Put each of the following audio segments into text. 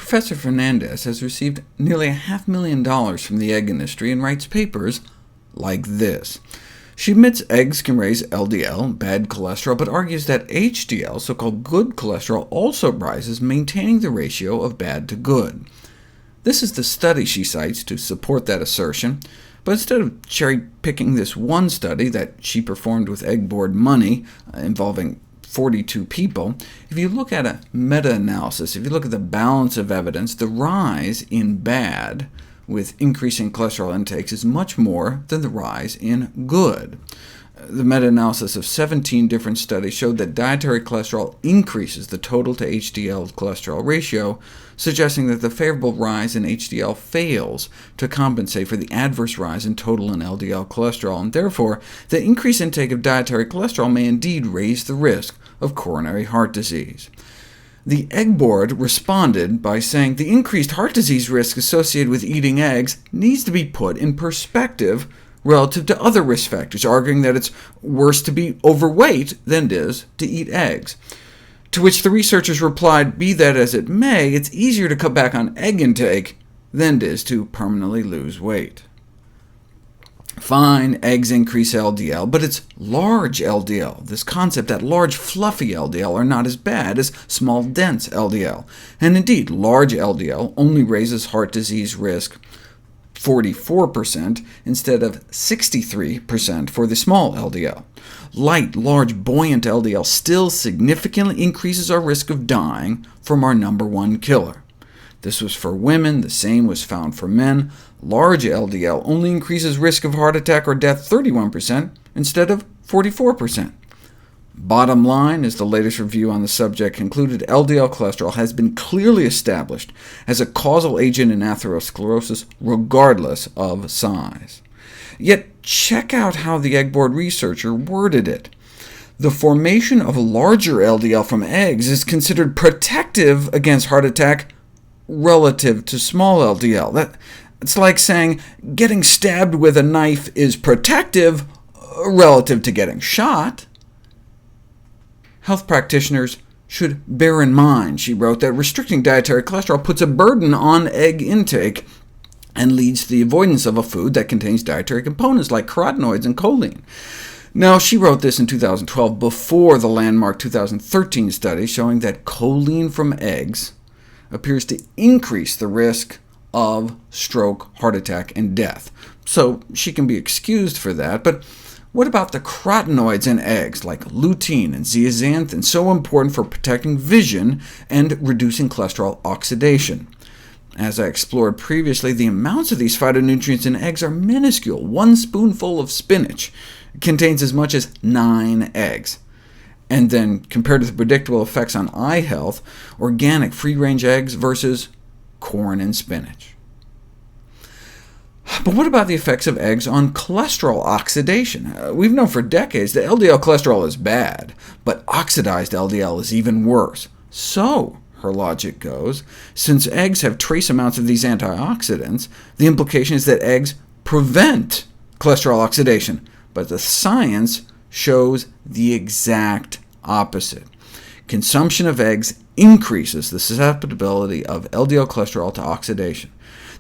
Professor Fernandez has received nearly $500,000 from the egg industry and writes papers like this. She admits eggs can raise LDL, bad cholesterol, but argues that HDL, so-called good cholesterol, also rises, maintaining the ratio of bad to good. This is the study she cites to support that assertion, but instead of cherry-picking this one study that she performed with egg board money, involving 42 people, if you look at a meta-analysis, if you look at the balance of evidence, the rise in bad with increasing cholesterol intakes is much more than the rise in good. The meta-analysis of 17 different studies showed that dietary cholesterol increases the total to HDL cholesterol ratio, suggesting that the favorable rise in HDL fails to compensate for the adverse rise in total and LDL cholesterol, and therefore the increased intake of dietary cholesterol may indeed raise the risk of coronary heart disease. The Egg Board responded by saying the increased heart disease risk associated with eating eggs needs to be put in perspective relative to other risk factors, arguing that it's worse to be overweight than it is to eat eggs. To which the researchers replied, be that as it may, it's easier to cut back on egg intake than it is to permanently lose weight. Fine, eggs increase LDL, but it's large LDL, this concept that large fluffy LDL are not as bad as small dense LDL. And indeed, large LDL only raises heart disease risk 44% instead of 63% for the small LDL. Light, large, buoyant LDL still significantly increases our risk of dying from our #1 killer. This was for women, the same was found for men. Large LDL only increases risk of heart attack or death 31% instead of 44%. Bottom line, as the latest review on the subject concluded, LDL cholesterol has been clearly established as a causal agent in atherosclerosis, regardless of size. Yet check out how the Egg Board researcher worded it. The formation of larger LDL from eggs is considered protective against heart attack relative to small LDL. It's like saying getting stabbed with a knife is protective relative to getting shot. Health practitioners should bear in mind, she wrote, that restricting dietary cholesterol puts a burden on egg intake and leads to the avoidance of a food that contains dietary components like carotenoids and choline. Now, she wrote this in 2012, before the landmark 2013 study showing that choline from eggs appears to increase the risk of stroke, heart attack, and death. So she can be excused for that, but what about the carotenoids in eggs, like lutein and zeaxanthin, so important for protecting vision and reducing cholesterol oxidation? As I explored previously, the amounts of these phytonutrients in eggs are minuscule. 1 spoonful of spinach contains as much as 9 eggs. And then, compared to the predictable effects on eye health, organic free-range eggs versus corn and spinach. But what about the effects of eggs on cholesterol oxidation? We've known for decades that LDL cholesterol is bad, but oxidized LDL is even worse. So, her logic goes, since eggs have trace amounts of these antioxidants, the implication is that eggs prevent cholesterol oxidation, but the science shows the exact opposite. Consumption of eggs increases the susceptibility of LDL cholesterol to oxidation.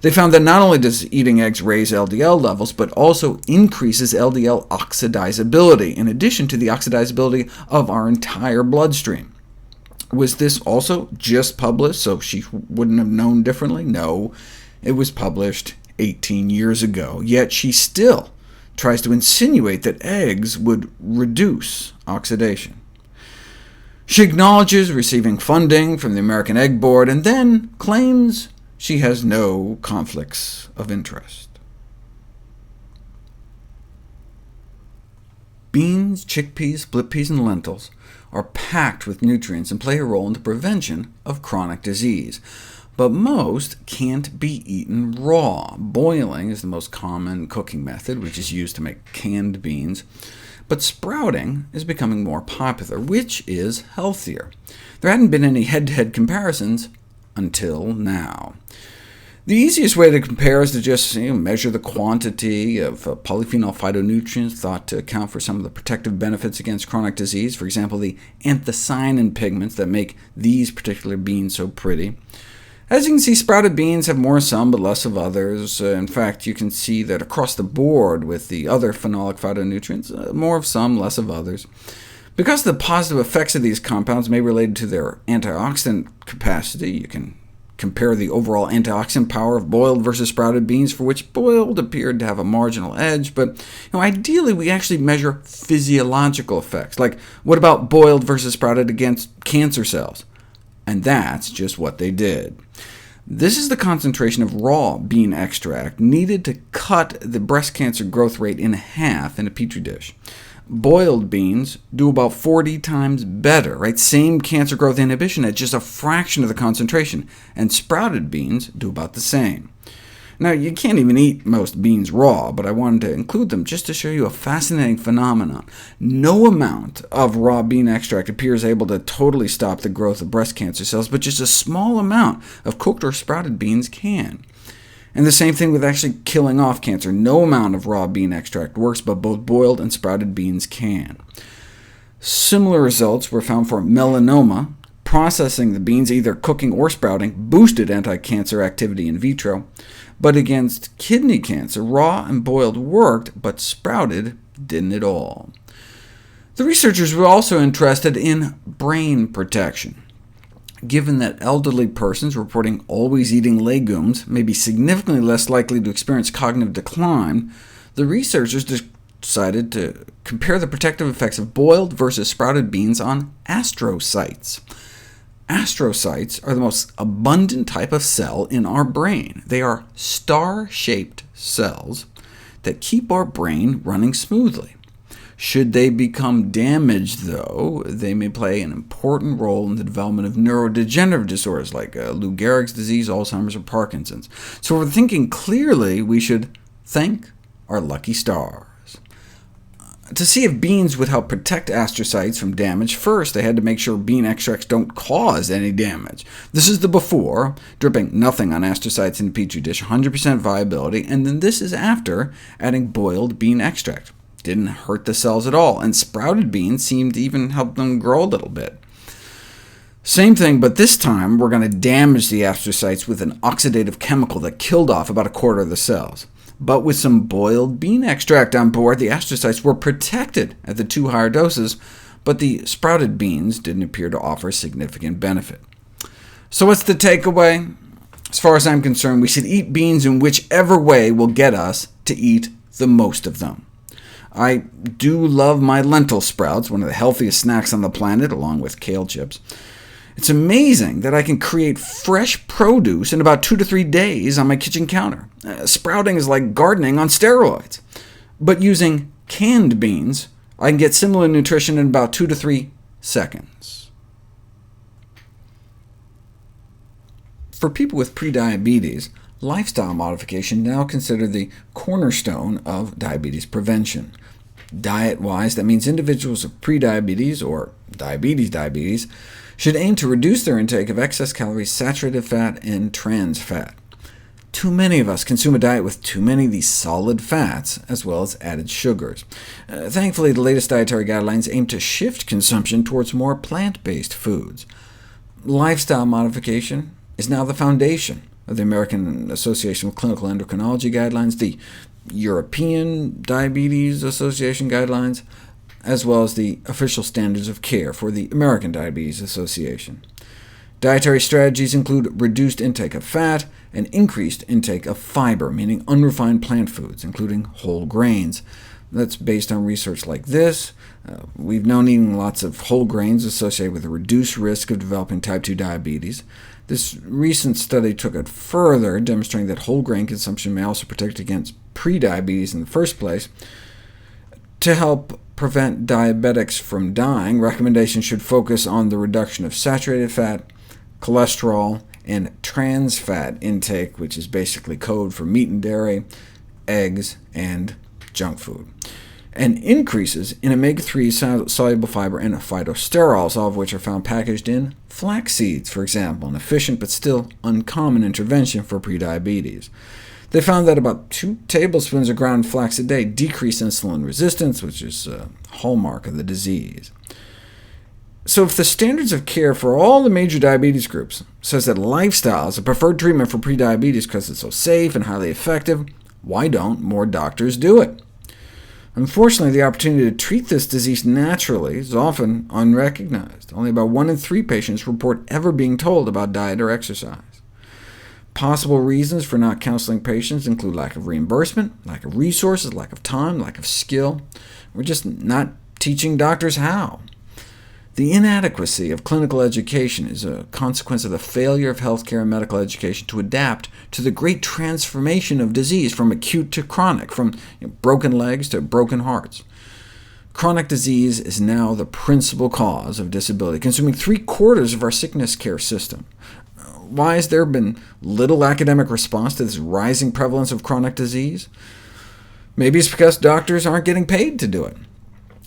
They found that not only does eating eggs raise LDL levels, but also increases LDL oxidizability, in addition to the oxidizability of our entire bloodstream. Was this also just published, so she wouldn't have known differently? No, it was published 18 years ago, yet she still tries to insinuate that eggs would reduce oxidation. She acknowledges receiving funding from the American Egg Board, and then claims she has no conflicts of interest. Beans, chickpeas, split peas, and lentils are packed with nutrients and play a role in the prevention of chronic disease. But most can't be eaten raw. Boiling is the most common cooking method, which is used to make canned beans. But sprouting is becoming more popular, which is healthier. There hadn't been any head-to-head comparisons until now. The easiest way to compare is to just measure the quantity of polyphenol phytonutrients thought to account for some of the protective benefits against chronic disease, for example, the anthocyanin pigments that make these particular beans so pretty. As you can see, sprouted beans have more of some, but less of others. In fact, you can see that across the board with the other phenolic phytonutrients, more of some, less of others. Because the positive effects of these compounds may be related to their antioxidant capacity, you can compare the overall antioxidant power of boiled versus sprouted beans, for which boiled appeared to have a marginal edge, but ideally we actually measure physiological effects, like what about boiled versus sprouted against cancer cells? And that's just what they did. This is the concentration of raw bean extract needed to cut the breast cancer growth rate in half in a petri dish. Boiled beans do about 40 times better, right? Same cancer growth inhibition at just a fraction of the concentration, and sprouted beans do about the same. Now, you can't even eat most beans raw, but I wanted to include them just to show you a fascinating phenomenon. No amount of raw bean extract appears able to totally stop the growth of breast cancer cells, but just a small amount of cooked or sprouted beans can. And the same thing with actually killing off cancer. No amount of raw bean extract works, but both boiled and sprouted beans can. Similar results were found for melanoma. Processing the beans, either cooking or sprouting, boosted anti-cancer activity in vitro. But against kidney cancer, raw and boiled worked, but sprouted didn't at all. The researchers were also interested in brain protection. Given that elderly persons reporting always eating legumes may be significantly less likely to experience cognitive decline, the researchers decided to compare the protective effects of boiled versus sprouted beans on astrocytes. Astrocytes are the most abundant type of cell in our brain. They are star-shaped cells that keep our brain running smoothly. Should they become damaged, though, they may play an important role in the development of neurodegenerative disorders like Lou Gehrig's disease, Alzheimer's, or Parkinson's. So if we're thinking clearly, we should thank our lucky stars. To see if beans would help protect astrocytes from damage, first they had to make sure bean extracts don't cause any damage. This is the before, dripping nothing on astrocytes in a petri dish, 100% viability, and then this is after adding boiled bean extract. Didn't hurt the cells at all, and sprouted beans seemed to even help them grow a little bit. Same thing, but this time we're going to damage the astrocytes with an oxidative chemical that killed off about a quarter of the cells. But with some boiled bean extract on board, the astrocytes were protected at the 2 higher doses, but the sprouted beans didn't appear to offer significant benefit. So what's the takeaway? As far as I'm concerned, we should eat beans in whichever way will get us to eat the most of them. I do love my lentil sprouts, one of the healthiest snacks on the planet, along with kale chips. It's amazing that I can create fresh produce in about 2 to 3 days on my kitchen counter. Sprouting is like gardening on steroids. But using canned beans, I can get similar nutrition in about 2 to 3 seconds. For people with prediabetes, lifestyle modification now considered the cornerstone of diabetes prevention. Diet-wise, that means individuals with prediabetes, or diabetes, should aim to reduce their intake of excess calories, saturated fat, and trans fat. Too many of us consume a diet with too many of these solid fats, as well as added sugars. Thankfully, the latest dietary guidelines aim to shift consumption towards more plant-based foods. Lifestyle modification is now the foundation of the American Association of Clinical Endocrinology guidelines, the European Diabetes Association guidelines, as well as the official standards of care for the American Diabetes Association. Dietary strategies include reduced intake of fat and increased intake of fiber, meaning unrefined plant foods, including whole grains. That's based on research like this. We've known eating lots of whole grains associated with a reduced risk of developing type 2 diabetes. This recent study took it further, demonstrating that whole grain consumption may also protect against prediabetes in the first place. To help prevent diabetics from dying, recommendations should focus on the reduction of saturated fat, cholesterol, and trans fat intake, which is basically code for meat and dairy, eggs, and junk food, and increases in omega-3 soluble fiber and phytosterols, all of which are found packaged in flax seeds, for example, an efficient but still uncommon intervention for prediabetes. They found that about 2 tablespoons of ground flax a day decreased insulin resistance, which is a hallmark of the disease. So if the standards of care for all the major diabetes groups says that lifestyle is a preferred treatment for prediabetes because it's so safe and highly effective, why don't more doctors do it? Unfortunately, the opportunity to treat this disease naturally is often unrecognized. Only about 1 in 3 patients report ever being told about diet or exercise. Possible reasons for not counseling patients include lack of reimbursement, lack of resources, lack of time, lack of skill. We're just not teaching doctors how. The inadequacy of clinical education is a consequence of the failure of healthcare and medical education to adapt to the great transformation of disease from acute to chronic, from broken legs to broken hearts. Chronic disease is now the principal cause of disability, consuming 3/4 of our sickness care system. Why has there been little academic response to this rising prevalence of chronic disease? Maybe it's because doctors aren't getting paid to do it.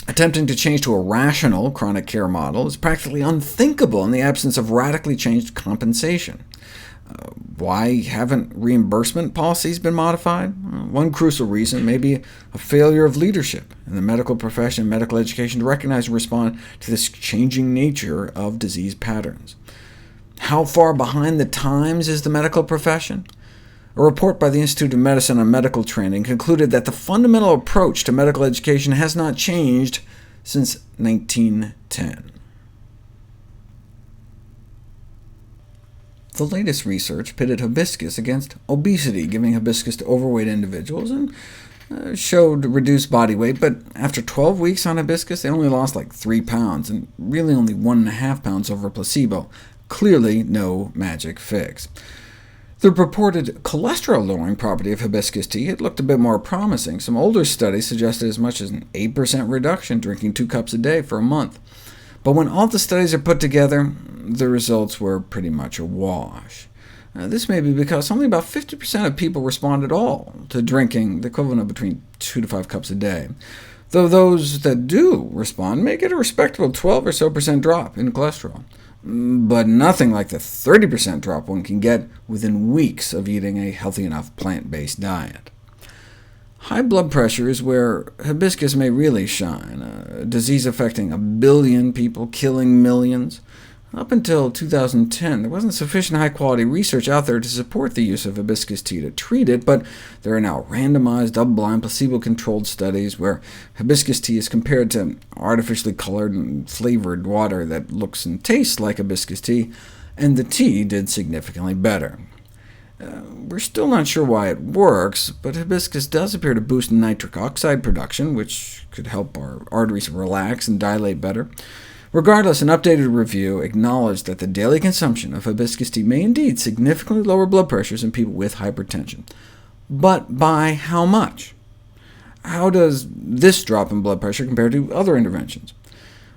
Attempting to change to a rational chronic care model is practically unthinkable in the absence of radically changed compensation. Why haven't reimbursement policies been modified? One crucial reason may be a failure of leadership in the medical profession and medical education to recognize and respond to this changing nature of disease patterns. How far behind the times is the medical profession? A report by the Institute of Medicine on Medical Training concluded that the fundamental approach to medical education has not changed since 1910. The latest research pitted hibiscus against obesity, giving hibiscus to overweight individuals, and showed reduced body weight, but after 12 weeks on hibiscus, they only lost like 3 pounds, and really only 1.5 pounds over placebo. Clearly no magic fix. The purported cholesterol-lowering property of hibiscus tea had looked a bit more promising. Some older studies suggested as much as an 8% reduction drinking 2 cups a day for a month. But when all the studies are put together, the results were pretty much a wash. This may be because only about 50% of people respond at all to drinking the equivalent of between 2 to 5 cups a day, though those that do respond may get a respectable 12% or so drop in cholesterol, but nothing like the 30% drop one can get within weeks of eating a healthy enough plant-based diet. High blood pressure is where hibiscus may really shine, a disease affecting 1 billion people, killing millions. Up until 2010, there wasn't sufficient high-quality research out there to support the use of hibiscus tea to treat it, but there are now randomized, double-blind, placebo-controlled studies where hibiscus tea is compared to artificially colored and flavored water that looks and tastes like hibiscus tea, and the tea did significantly better. We're still not sure why it works, but hibiscus does appear to boost nitric oxide production, which could help our arteries relax and dilate better. Regardless, an updated review acknowledged that the daily consumption of hibiscus tea may indeed significantly lower blood pressures in people with hypertension. But by how much? How does this drop in blood pressure compare to other interventions?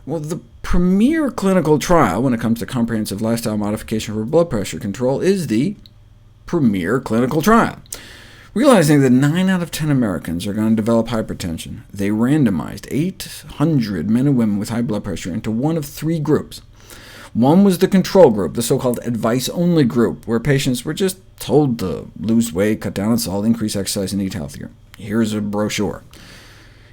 Well, the premier clinical trial when it comes to comprehensive lifestyle modification for blood pressure control is the premier clinical trial. Realizing that 9 out of 10 Americans are going to develop hypertension, they randomized 800 men and women with high blood pressure into one of 3 groups. One was the control group, the so-called advice-only group, where patients were just told to lose weight, cut down on salt, increase exercise, and eat healthier. Here's a brochure.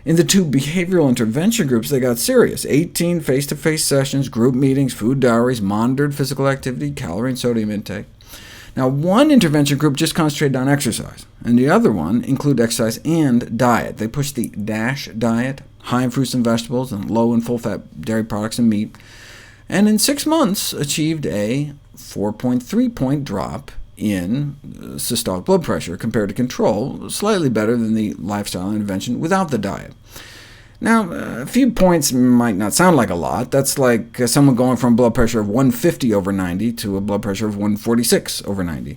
In the 2 behavioral intervention groups, they got serious. 18 face-to-face sessions, group meetings, food diaries, monitored physical activity, calorie and sodium intake. Now, one intervention group just concentrated on exercise, and the other one included exercise and diet. They pushed the DASH diet, high in fruits and vegetables, and low in full-fat dairy products and meat, and in 6 months achieved a 4.3-point drop in systolic blood pressure compared to control, slightly better than the lifestyle intervention without the diet. Now, a few points might not sound like a lot. That's like someone going from a blood pressure of 150 over 90 to a blood pressure of 146 over 90.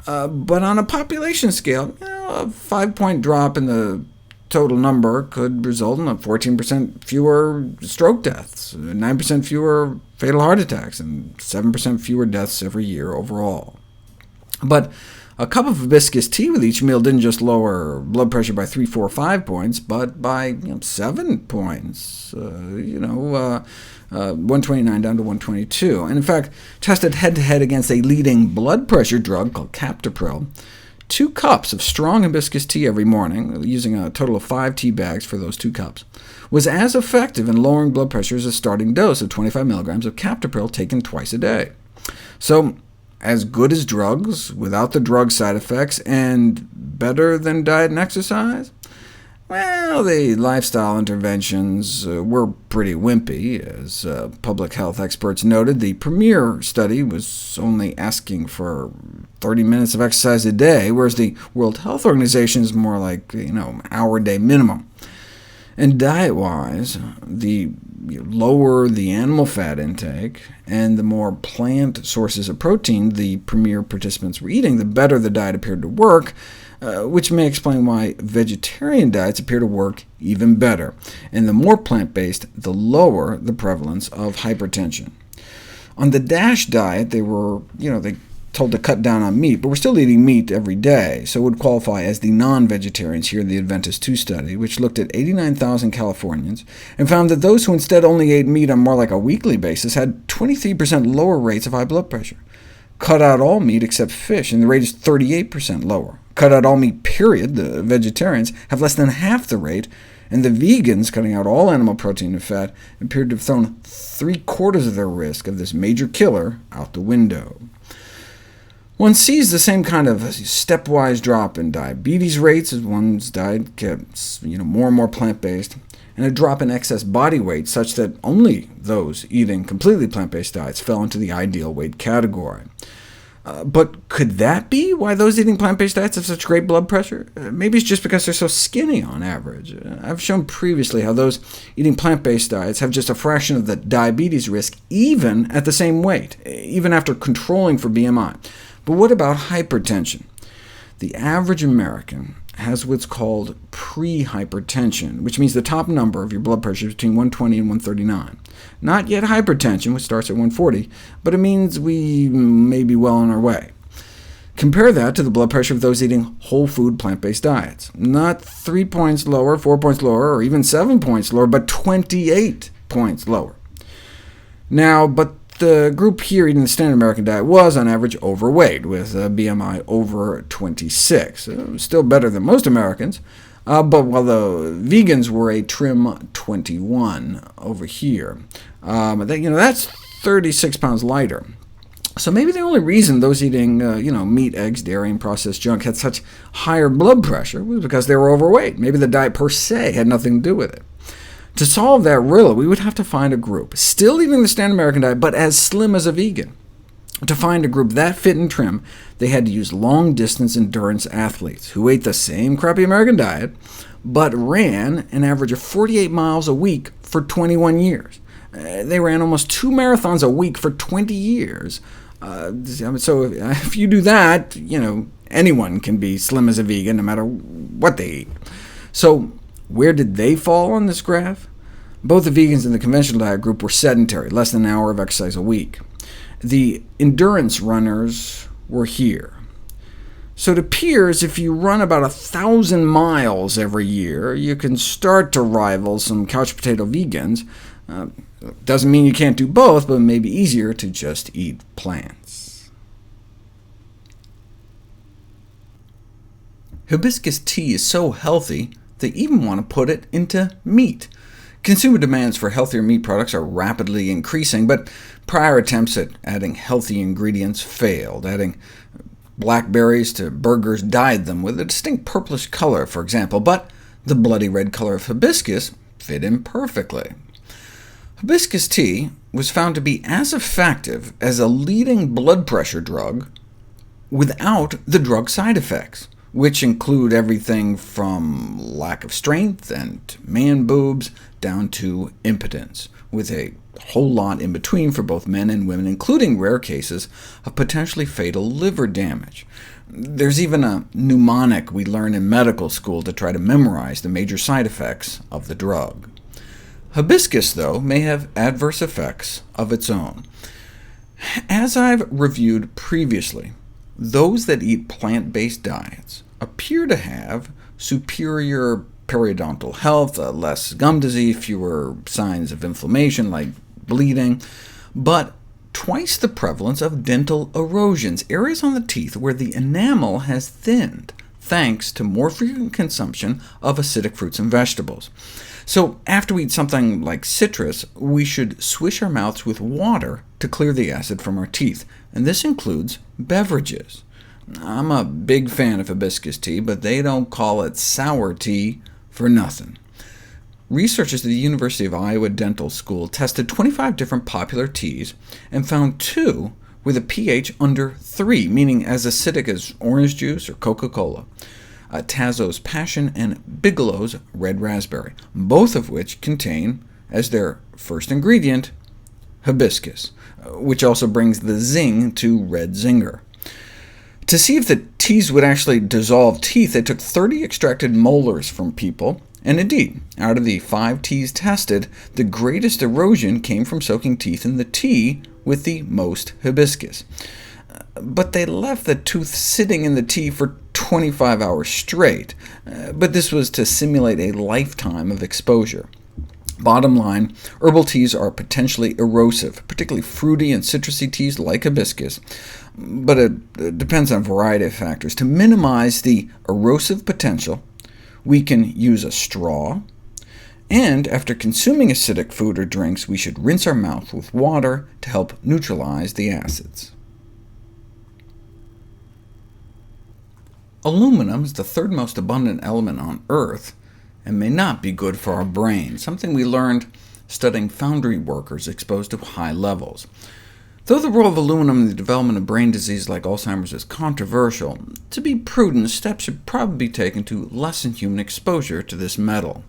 But on a population scale, a 5-point drop in the total number could result in 14% fewer stroke deaths, 9% fewer fatal heart attacks, and 7% fewer deaths every year overall. But a cup of hibiscus tea with each meal didn't just lower blood pressure by 3, 4, 5 points, but by 7 points, 129 down to 122. And in fact, tested head-to-head against a leading blood pressure drug called Captopril, 2 cups of strong hibiscus tea every morning, using a total of 5 tea bags for those 2 cups, was as effective in lowering blood pressure as a starting dose of 25 milligrams of captopril taken twice a day. So, as good as drugs, without the drug side effects, and better than diet and exercise? Well, the lifestyle interventions were pretty wimpy. As public health experts noted, the premier study was only asking for 30 minutes of exercise a day, whereas the World Health Organization is more like, hour-a-day minimum. And diet-wise, the lower the animal fat intake, and the more plant sources of protein the premier participants were eating, the better the diet appeared to work, which may explain why vegetarian diets appear to work even better. And the more plant-based, the lower the prevalence of hypertension. On the DASH diet, they were told to cut down on meat, but we're still eating meat every day, so would qualify as the non-vegetarians here in the Adventist II study, which looked at 89,000 Californians, and found that those who instead only ate meat on more like a weekly basis had 23% lower rates of high blood pressure. Cut out all meat except fish, and the rate is 38% lower. Cut out all meat, period. The vegetarians have less than half the rate, and the vegans, cutting out all animal protein and fat, appeared to have thrown 3/4 of their risk of this major killer out the window. One sees the same kind of stepwise drop in diabetes rates as one's diet gets more and more plant-based, and a drop in excess body weight such that only those eating completely plant-based diets fell into the ideal weight category. But could that be why those eating plant-based diets have such great blood pressure? Maybe it's just because they're so skinny on average. I've shown previously how those eating plant-based diets have just a fraction of the diabetes risk even at the same weight, even after controlling for BMI. But what about hypertension? The average American has what's called pre-hypertension, which means the top number of your blood pressure is between 120 and 139. Not yet hypertension, which starts at 140, but it means we may be well on our way. Compare that to the blood pressure of those eating whole-food plant-based diets. Not 3 points lower, 4 points lower, or even 7 points lower, but 28 points lower. Now, but the group here eating the standard American diet was, on average, overweight, with a BMI over 26. Still better than most Americans, but while the vegans were a trim 21 over here. That's 36 pounds lighter. So maybe the only reason those eating meat, eggs, dairy, and processed junk had such higher blood pressure was because they were overweight. Maybe the diet per se had nothing to do with it. To solve that riddle, we would have to find a group still eating the standard American diet, but as slim as a vegan. To find a group that fit and trim, they had to use long-distance endurance athletes who ate the same crappy American diet, but ran an average of 48 miles a week for 21 years. They ran almost 2 marathons a week for 20 years. So if you do that, anyone can be slim as a vegan, no matter what they eat. So where did they fall on this graph? Both the vegans and the conventional diet group were sedentary, less than an hour of exercise a week. The endurance runners were here. So it appears if you run about 1,000 miles every year, you can start to rival some couch potato vegans. Doesn't mean you can't do both, but it may be easier to just eat plants. Hibiscus tea is so healthy, they even want to put it into meat. Consumer demands for healthier meat products are rapidly increasing, but prior attempts at adding healthy ingredients failed. Adding blackberries to burgers dyed them with a distinct purplish color, for example, but the bloody red color of hibiscus fit in perfectly. Hibiscus tea was found to be as effective as a leading blood pressure drug without the drug side effects, which include everything from lack of strength and man boobs down to impotence, with a whole lot in between for both men and women, including rare cases of potentially fatal liver damage. There's even a mnemonic we learn in medical school to try to memorize the major side effects of the drug. Hibiscus, though, may have adverse effects of its own. As I've reviewed previously, those that eat plant-based diets appear to have superior periodontal health, less gum disease, fewer signs of inflammation like bleeding, but twice the prevalence of dental erosions, areas on the teeth where the enamel has thinned, thanks to more frequent consumption of acidic fruits and vegetables. So after we eat something like citrus, we should swish our mouths with water to clear the acid from our teeth, and this includes beverages. I'm a big fan of hibiscus tea, but they don't call it sour tea for nothing. Researchers at the University of Iowa Dental School tested 25 different popular teas and found 2 with a pH under 3, meaning as acidic as orange juice or Coca-Cola, Tazo's Passion and Bigelow's Red Raspberry, both of which contain, as their first ingredient, hibiscus, which also brings the zing to Red Zinger. To see if the teas would actually dissolve teeth, they took 30 extracted molars from people, and indeed, out of the 5 teas tested, the greatest erosion came from soaking teeth in the tea with the most hibiscus. But they left the tooth sitting in the tea for 25 hours straight, but this was to simulate a lifetime of exposure. Bottom line, herbal teas are potentially erosive, particularly fruity and citrusy teas like hibiscus, but it depends on a variety of factors. To minimize the erosive potential, we can use a straw, and after consuming acidic food or drinks, we should rinse our mouth with water to help neutralize the acids. Aluminum is the 3rd most abundant element on Earth, and may not be good for our brain, something we learned studying foundry workers exposed to high levels. Though the role of aluminum in the development of brain disease like Alzheimer's is controversial, to be prudent, steps should probably be taken to lessen human exposure to this metal.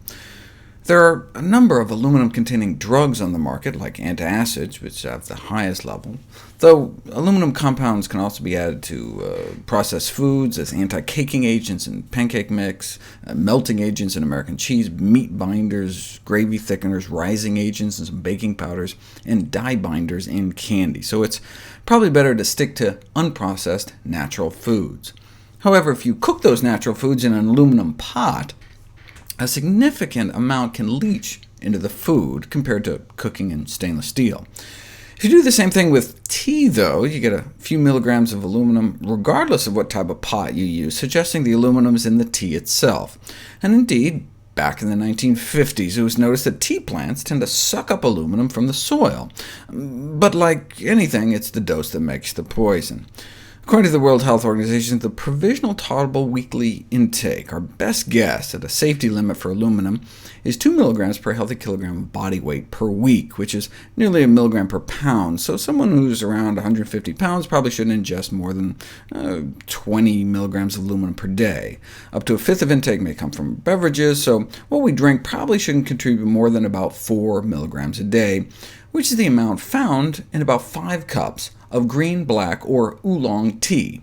There are a number of aluminum-containing drugs on the market, like antacids, which have the highest level, though aluminum compounds can also be added to processed foods as anti-caking agents in pancake mix, melting agents in American cheese, meat binders, gravy thickeners, rising agents in some baking powders, and dye binders in candy, so it's probably better to stick to unprocessed natural foods. However, if you cook those natural foods in an aluminum pot, a significant amount can leach into the food compared to cooking in stainless steel. If you do the same thing with tea, though, you get a few milligrams of aluminum regardless of what type of pot you use, suggesting the aluminum is in the tea itself. And indeed, back in the 1950s, it was noticed that tea plants tend to suck up aluminum from the soil. But like anything, it's the dose that makes the poison. According to the World Health Organization, the provisional tolerable weekly intake, our best guess at a safety limit for aluminum, is 2 milligrams per healthy kilogram of body weight per week, which is nearly 1 milligram per pound, so someone who's around 150 pounds probably shouldn't ingest more than 20 milligrams of aluminum per day. Up to 1/5 of intake may come from beverages, so what we drink probably shouldn't contribute more than about 4 milligrams a day, which is the amount found in about 5 cups of green, black, or oolong tea.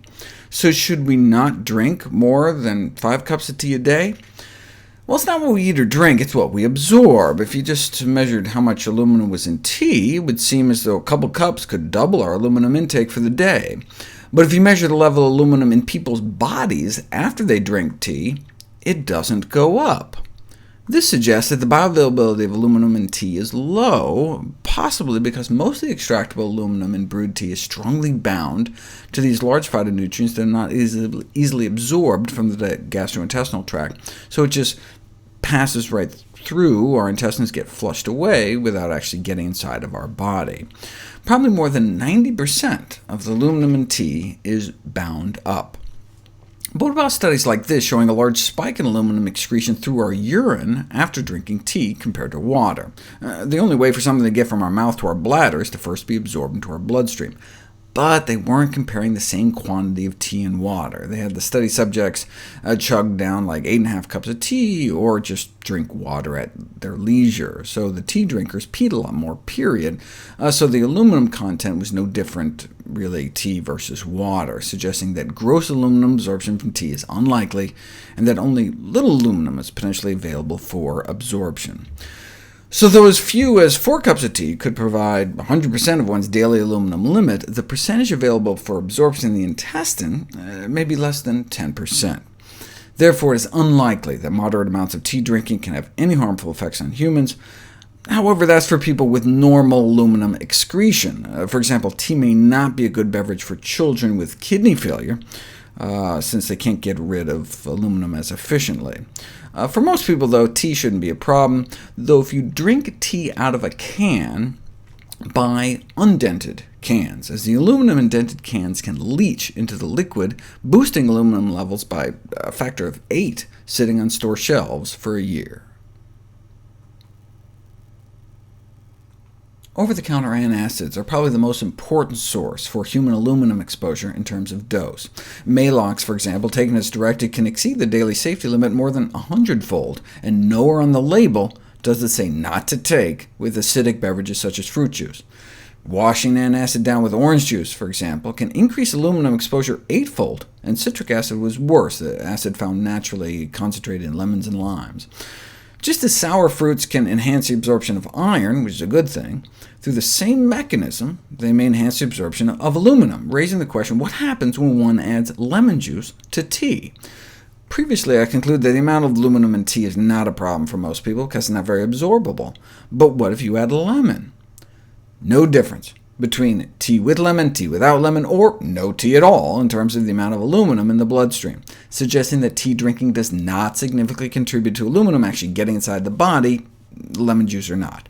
So should we not drink more than 5 cups of tea a day? Well, it's not what we eat or drink, it's what we absorb. If you just measured how much aluminum was in tea, it would seem as though a couple cups could double our aluminum intake for the day. But if you measure the level of aluminum in people's bodies after they drink tea, it doesn't go up. This suggests that the bioavailability of aluminum in tea is low, possibly because most of the extractable aluminum in brewed tea is strongly bound to these large phytonutrients that are not easily absorbed from the gastrointestinal tract, so it just passes right through, our intestines get flushed away without actually getting inside of our body. Probably more than 90% of the aluminum in tea is bound up. But what about studies like this showing a large spike in aluminum excretion through our urine after drinking tea compared to water? The only way for something to get from our mouth to our bladder is to first be absorbed into our bloodstream. But they weren't comparing the same quantity of tea and water. They had the study subjects chug down like 8.5 cups of tea, or just drink water at their leisure. So the tea drinkers peed a lot more, period. So the aluminum content was no different, really, tea versus water, suggesting that gross aluminum absorption from tea is unlikely, and that only little aluminum is potentially available for absorption. So though as few as 4 cups of tea could provide 100% of one's daily aluminum limit, the percentage available for absorption in the intestine may be less than 10%. Therefore, it is unlikely that moderate amounts of tea drinking can have any harmful effects on humans. However, that's for people with normal aluminum excretion. For example, tea may not be a good beverage for children with kidney failure, since they can't get rid of aluminum as efficiently. For most people, though, tea shouldn't be a problem, though if you drink tea out of a can, buy undented cans, as the aluminum in dented cans can leach into the liquid, boosting aluminum levels by a factor of 8 sitting on store shelves for a year. Over-the-counter antacids are probably the most important source for human aluminum exposure in terms of dose. Maalox, for example, taken as directed, can exceed the daily safety limit more than 100-fold, and nowhere on the label does it say not to take with acidic beverages such as fruit juice. Washing antacid down with orange juice, for example, can increase aluminum exposure 8-fold, and citric acid was worse, the acid found naturally concentrated in lemons and limes. Just as sour fruits can enhance the absorption of iron, which is a good thing, through the same mechanism they may enhance the absorption of aluminum, raising the question, what happens when one adds lemon juice to tea? Previously, I concluded that the amount of aluminum in tea is not a problem for most people, because it's not very absorbable. But what if you add lemon? No difference between tea with lemon, tea without lemon, or no tea at all in terms of the amount of aluminum in the bloodstream, suggesting that tea drinking does not significantly contribute to aluminum actually getting inside the body, lemon juice or not.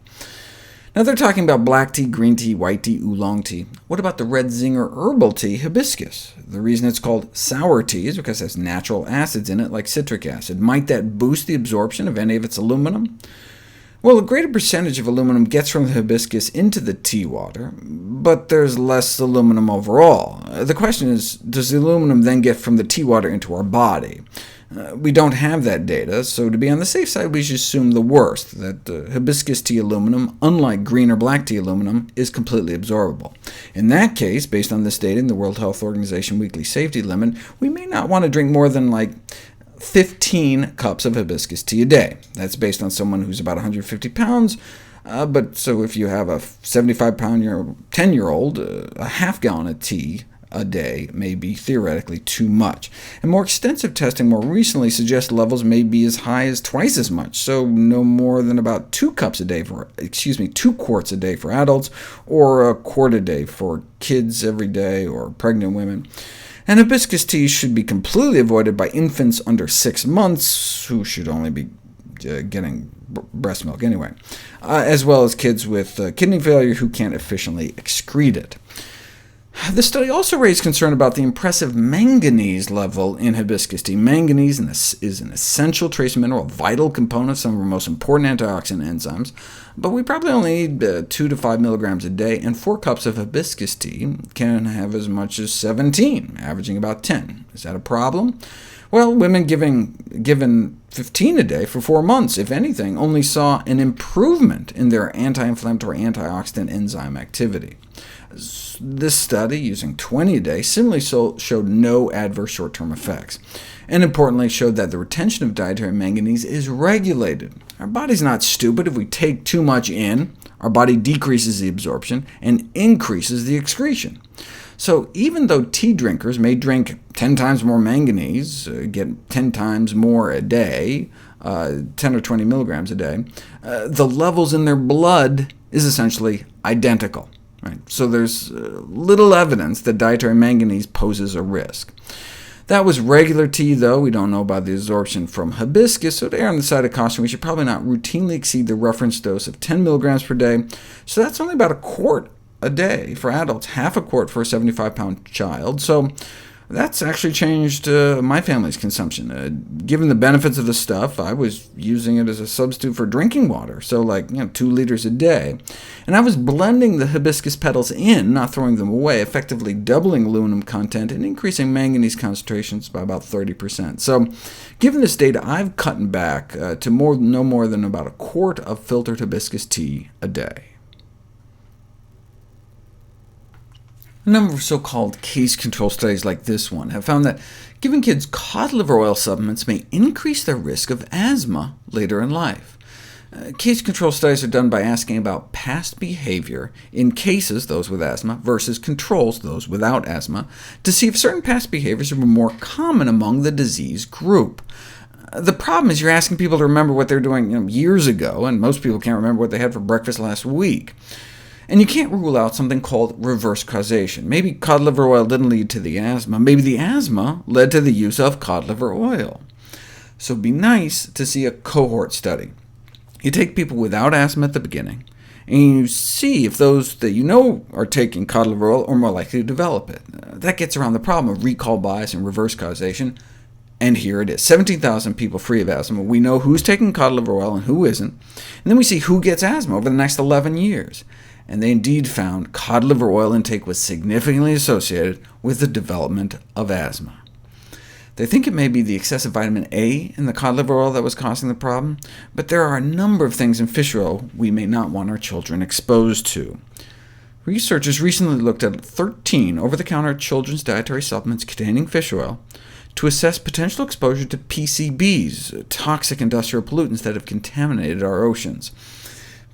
Now they're talking about black tea, green tea, white tea, oolong tea. What about the red zinger herbal tea, hibiscus? The reason it's called sour tea is because it has natural acids in it, like citric acid. Might that boost the absorption of any of its aluminum? Well, a greater percentage of aluminum gets from the hibiscus into the tea water, but there's less aluminum overall. The question is, does the aluminum then get from the tea water into our body? We don't have that data, so to be on the safe side, we should assume the worst, that hibiscus tea aluminum, unlike green or black tea aluminum, is completely absorbable. In that case, based on this data in the World Health Organization weekly safety limit, we may not want to drink more than 15 cups of hibiscus tea a day. That's based on someone who's about 150 pounds, so if you have a 75-pound 10-year-old, a half gallon of tea a day may be theoretically too much. And more extensive testing more recently suggests levels may be as high as twice as much, so no more than about 2 quarts a day for adults, or a quart a day for kids every day or pregnant women. And hibiscus tea should be completely avoided by infants under 6 months, who should only be getting breast milk anyway, as well as kids with kidney failure who can't efficiently excrete it. The study also raised concern about the impressive manganese level in hibiscus tea. Manganese is an essential trace mineral, a vital component of some of our most important antioxidant enzymes, but we probably only need 2 to 5 milligrams a day, and 4 cups of hibiscus tea can have as much as 17, averaging about 10. Is that a problem? Well, women given 15 a day for 4 months, if anything, only saw an improvement in their anti-inflammatory antioxidant enzyme activity. This study, using 20 a day, similarly showed no adverse short-term effects, and importantly showed that the retention of dietary manganese is regulated. Our body's not stupid. If we take too much in, our body decreases the absorption and increases the excretion. So even though tea drinkers may drink 10 times more manganese, get 10 times more a day, 10 or 20 milligrams a day, the levels in their blood is essentially identical. So there's little evidence that dietary manganese poses a risk. That was regular tea, though. We don't know about the absorption from hibiscus, so to err on the side of caution, we should probably not routinely exceed the reference dose of 10 milligrams per day. So that's only about a quart a day for adults, half a quart for a 75-pound child. So that's actually changed my family's consumption. Given the benefits of the stuff, I was using it as a substitute for drinking water, so 2 liters a day. And I was blending the hibiscus petals in, not throwing them away, effectively doubling aluminum content and increasing manganese concentrations by about 30%. So given this data, I've cut back to no more than about a quart of filtered hibiscus tea a day. A number of so-called case control studies like this one have found that giving kids cod liver oil supplements may increase their risk of asthma later in life. Case control studies are done by asking about past behavior in cases, those with asthma, versus controls, those without asthma, to see if certain past behaviors were more common among the disease group. The problem is you're asking people to remember what they're doing years ago, and most people can't remember what they had for breakfast last week. And you can't rule out something called reverse causation. Maybe cod liver oil didn't lead to the asthma. Maybe the asthma led to the use of cod liver oil. So it'd be nice to see a cohort study. You take people without asthma at the beginning, and you see if those that you know are taking cod liver oil are more likely to develop it. That gets around the problem of recall bias and reverse causation, and here it is. 17,000 people free of asthma. We know who's taking cod liver oil and who isn't, and then we see who gets asthma over the next 11 years. And they indeed found cod liver oil intake was significantly associated with the development of asthma. They think it may be the excessive vitamin A in the cod liver oil that was causing the problem, but there are a number of things in fish oil we may not want our children exposed to. Researchers recently looked at 13 over-the-counter children's dietary supplements containing fish oil to assess potential exposure to PCBs, toxic industrial pollutants that have contaminated our oceans.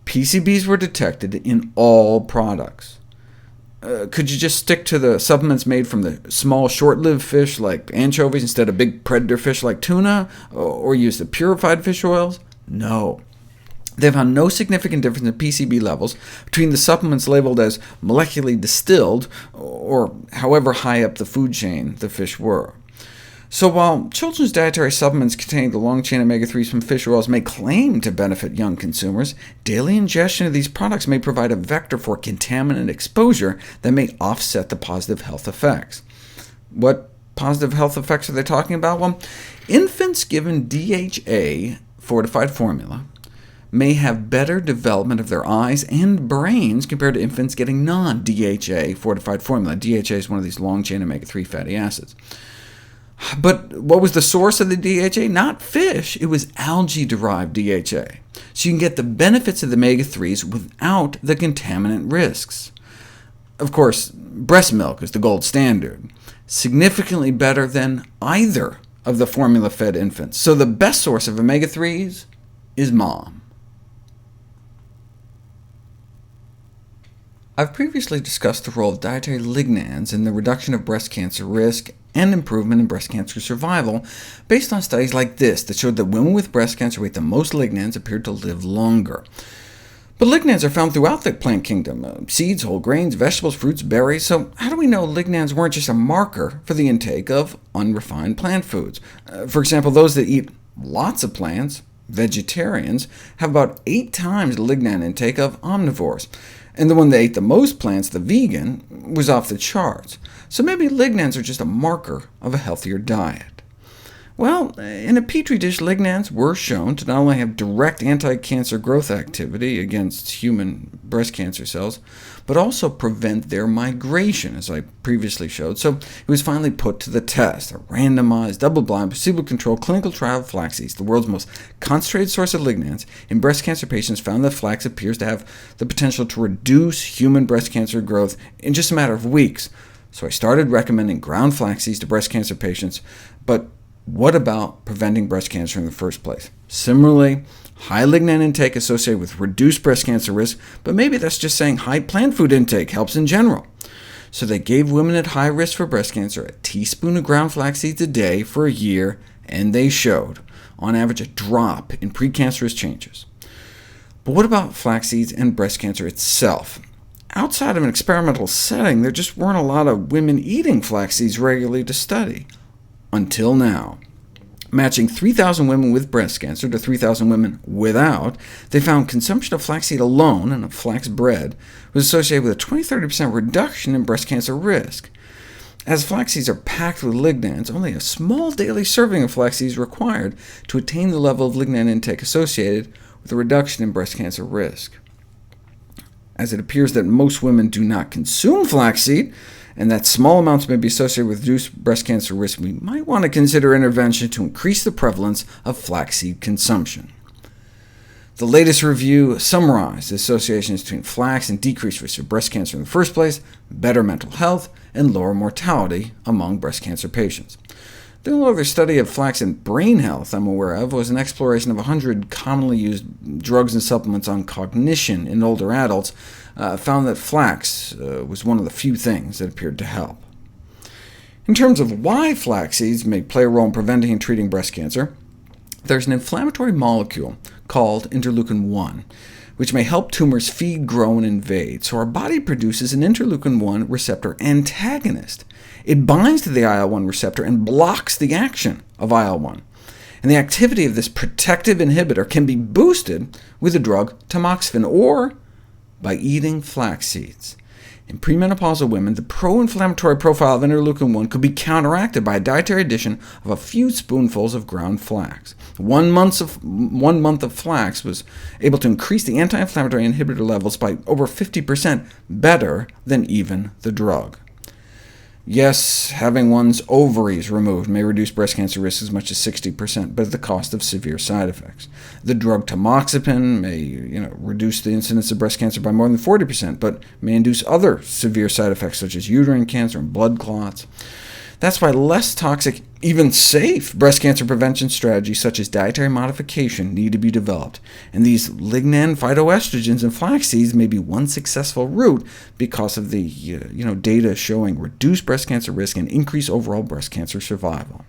PCBs were detected in all products. Could you just stick to the supplements made from the small, short-lived fish like anchovies instead of big predator fish like tuna, or use the purified fish oils? No. They found no significant difference in PCB levels between the supplements labeled as molecularly distilled, or however high up the food chain the fish were. So while children's dietary supplements containing the long-chain omega-3s from fish oils may claim to benefit young consumers, daily ingestion of these products may provide a vector for contaminant exposure that may offset the positive health effects. What positive health effects are they talking about? Well, infants given DHA fortified formula may have better development of their eyes and brains compared to infants getting non-DHA fortified formula. DHA is one of these long-chain omega-3 fatty acids. But what was the source of the DHA? Not fish, it was algae-derived DHA. So you can get the benefits of the omega-3s without the contaminant risks. Of course, breast milk is the gold standard, significantly better than either of the formula-fed infants. So the best source of omega-3s is mom. I've previously discussed the role of dietary lignans in the reduction of breast cancer risk and improvement in breast cancer survival, based on studies like this that showed that women with breast cancer who ate the most lignans appeared to live longer. But lignans are found throughout the plant kingdom, seeds, whole grains, vegetables, fruits, berries, so how do we know lignans weren't just a marker for the intake of unrefined plant foods? For example, those that eat lots of plants, vegetarians, have about 8 times the lignan intake of omnivores, and the one that ate the most plants, the vegan, was off the charts. So maybe lignans are just a marker of a healthier diet. Well, in a petri dish, lignans were shown to not only have direct anti-cancer growth activity against human breast cancer cells, but also prevent their migration, as I previously showed. So it was finally put to the test. A randomized, double-blind, placebo-controlled clinical trial of flax seeds, the world's most concentrated source of lignans, in breast cancer patients found that flax appears to have the potential to reduce human breast cancer growth in just a matter of weeks. So I started recommending ground flax seeds to breast cancer patients, but what about preventing breast cancer in the first place? Similarly, high lignan intake associated with reduced breast cancer risk, but maybe that's just saying high plant food intake helps in general. So they gave women at high risk for breast cancer a teaspoon of ground flax seeds a day for a year, and they showed, on average, a drop in precancerous changes. But what about flax seeds and breast cancer itself? Outside of an experimental setting, there just weren't a lot of women eating flax seeds regularly to study. Until now. Matching 3,000 women with breast cancer to 3,000 women without, they found consumption of flaxseed alone and of flax bread was associated with a 20–30% reduction in breast cancer risk. As flax seeds are packed with lignans, only a small daily serving of flax seeds is required to attain the level of lignan intake associated with a reduction in breast cancer risk. As it appears that most women do not consume flaxseed, and that small amounts may be associated with reduced breast cancer risk, we might want to consider intervention to increase the prevalence of flaxseed consumption. The latest review summarized the associations between flax and decreased risk of breast cancer in the first place, better mental health, and lower mortality among breast cancer patients. The only other study of flax and brain health I'm aware of was an exploration of 100 commonly used drugs and supplements on cognition in older adults, found that flax was one of the few things that appeared to help. In terms of why flax seeds may play a role in preventing and treating breast cancer, There's an inflammatory molecule called interleukin-1, which may help tumors feed, grow, and invade, so our body produces an interleukin-1 receptor antagonist. It binds to the IL-1 receptor and blocks the action of IL-1. And the activity of this protective inhibitor can be boosted with the drug tamoxifen, or by eating flax seeds. In premenopausal women, the pro-inflammatory profile of interleukin-1 could be counteracted by a dietary addition of a few spoonfuls of ground flax. 1 month of flax was able to increase the anti-inflammatory inhibitor levels by over 50%, better than even the drug. Yes, having one's ovaries removed may reduce breast cancer risk as much as 60%, but at the cost of severe side effects. The drug tamoxifen may reduce the incidence of breast cancer by more than 40%, but may induce other severe side effects such as uterine cancer and blood clots. That's why less toxic, even safe, breast cancer prevention strategies such as dietary modification need to be developed, and these lignan phytoestrogens in flax seeds may be one successful route because of the data showing reduced breast cancer risk and increased overall breast cancer survival.